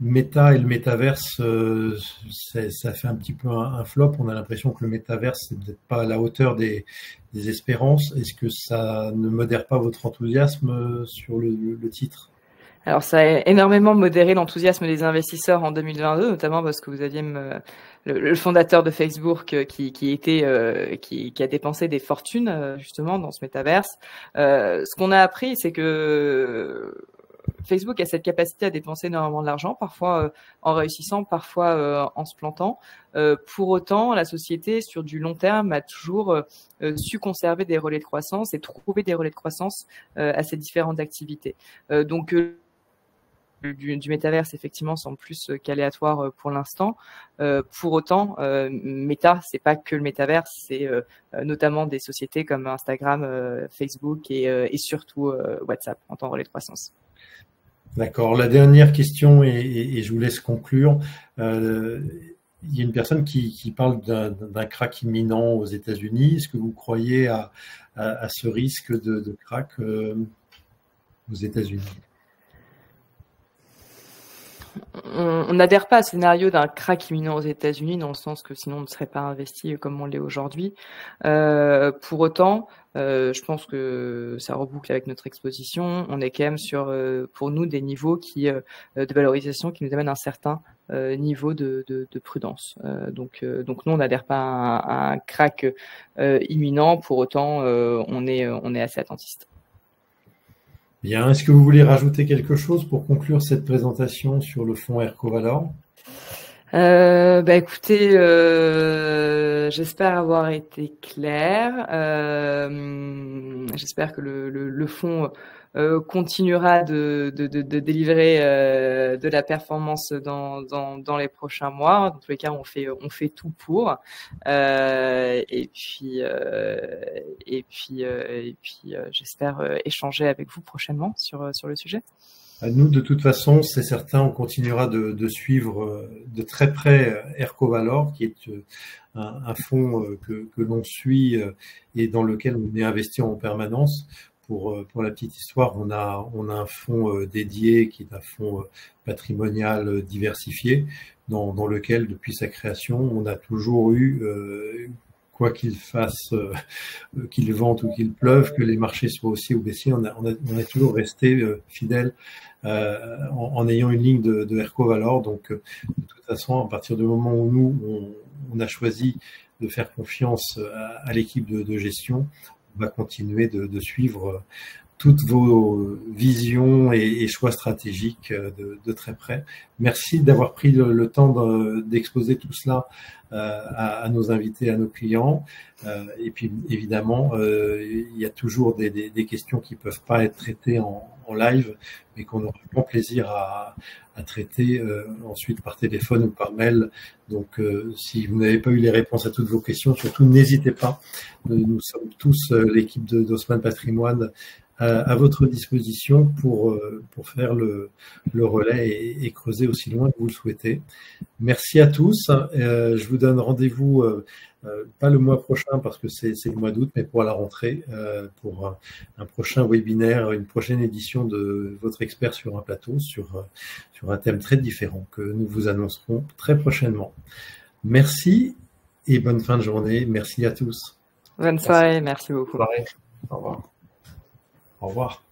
S1: Meta et le métaverse, ça fait un petit peu un flop. On a l'impression que le métaverse n'est peut-être pas à la hauteur des espérances. Est-ce que ça ne modère pas votre enthousiasme sur le titre?
S3: Alors, ça a énormément modéré l'enthousiasme des investisseurs en 2022, notamment parce que vous aviez le fondateur de Facebook qui a dépensé des fortunes justement dans ce métaverse. Ce qu'on a appris, c'est que Facebook a cette capacité à dépenser énormément d'argent, parfois en réussissant, parfois en se plantant. Pour autant, la société, sur du long terme, a toujours su conserver des relais de croissance et trouver des relais de croissance à ces différentes activités. Donc, du métaverse, effectivement, semble plus qu'aléatoire pour l'instant. Pour autant, Meta, c'est pas que le métaverse, c'est notamment des sociétés comme Instagram, Facebook et surtout WhatsApp en tant que relais de croissance.
S1: D'accord. La dernière question, et je vous laisse conclure. Il y a une personne qui parle d'un crack imminent aux États-Unis. Est-ce que vous croyez à ce risque de crack aux États-Unis?
S3: On n'adhère pas à ce scénario d'un crack imminent aux États-Unis, dans le sens que sinon on ne serait pas investi comme on l'est aujourd'hui. Pour autant, je pense que ça reboucle avec notre exposition. On est quand même sur, pour nous, des niveaux de valorisation qui nous amènent un certain niveau de prudence. Donc nous, on n'adhère pas à un crack imminent. Pour autant, on est assez attentiste.
S1: Bien. Est-ce que vous voulez rajouter quelque chose pour conclure cette présentation sur le fonds Ercovalor?
S3: Écoutez, j'espère avoir été clair. J'espère que le fonds continuera de délivrer de la performance dans les prochains mois. Dans tous les cas, on fait tout pour. Et puis, j'espère échanger avec vous prochainement sur le sujet.
S1: Nous, de toute façon, c'est certain, on continuera de suivre de très près Ercovalor, qui est un fonds que l'on suit et dans lequel on est investi en permanence. Pour la petite histoire, on a un fonds dédié qui est un fonds patrimonial diversifié, dans lequel, depuis sa création, on a toujours eu quoi qu'il fasse, qu'il vente ou qu'il pleuve, que les marchés soient haussiers ou baissiers, on a toujours resté fidèle en ayant une ligne de Ercovalor. Donc, de toute façon, à partir du moment où nous, on a choisi de faire confiance à l'équipe de gestion, on va continuer de suivre toutes vos visions et choix stratégiques de très près. Merci d'avoir pris le temps d'exposer tout cela à nos invités, à nos clients. Et puis, évidemment, il y a toujours des questions qui peuvent pas être traitées en live, mais qu'on aura grand plaisir à traiter ensuite par téléphone ou par mail. Donc, si vous n'avez pas eu les réponses à toutes vos questions, surtout n'hésitez pas. Nous sommes tous l'équipe d'Haussmann Patrimoine à votre disposition pour faire le relais et creuser aussi loin que vous le souhaitez. Merci à tous. Je vous donne rendez-vous, pas le mois prochain parce que c'est le mois d'août, mais pour la rentrée, pour un prochain webinaire, une prochaine édition de votre expert sur un plateau, sur un thème très différent que nous vous annoncerons très prochainement. Merci et bonne fin de journée. Merci à tous.
S3: Bonne soirée, merci beaucoup.
S2: Bonne soirée. Au revoir.
S1: Au revoir.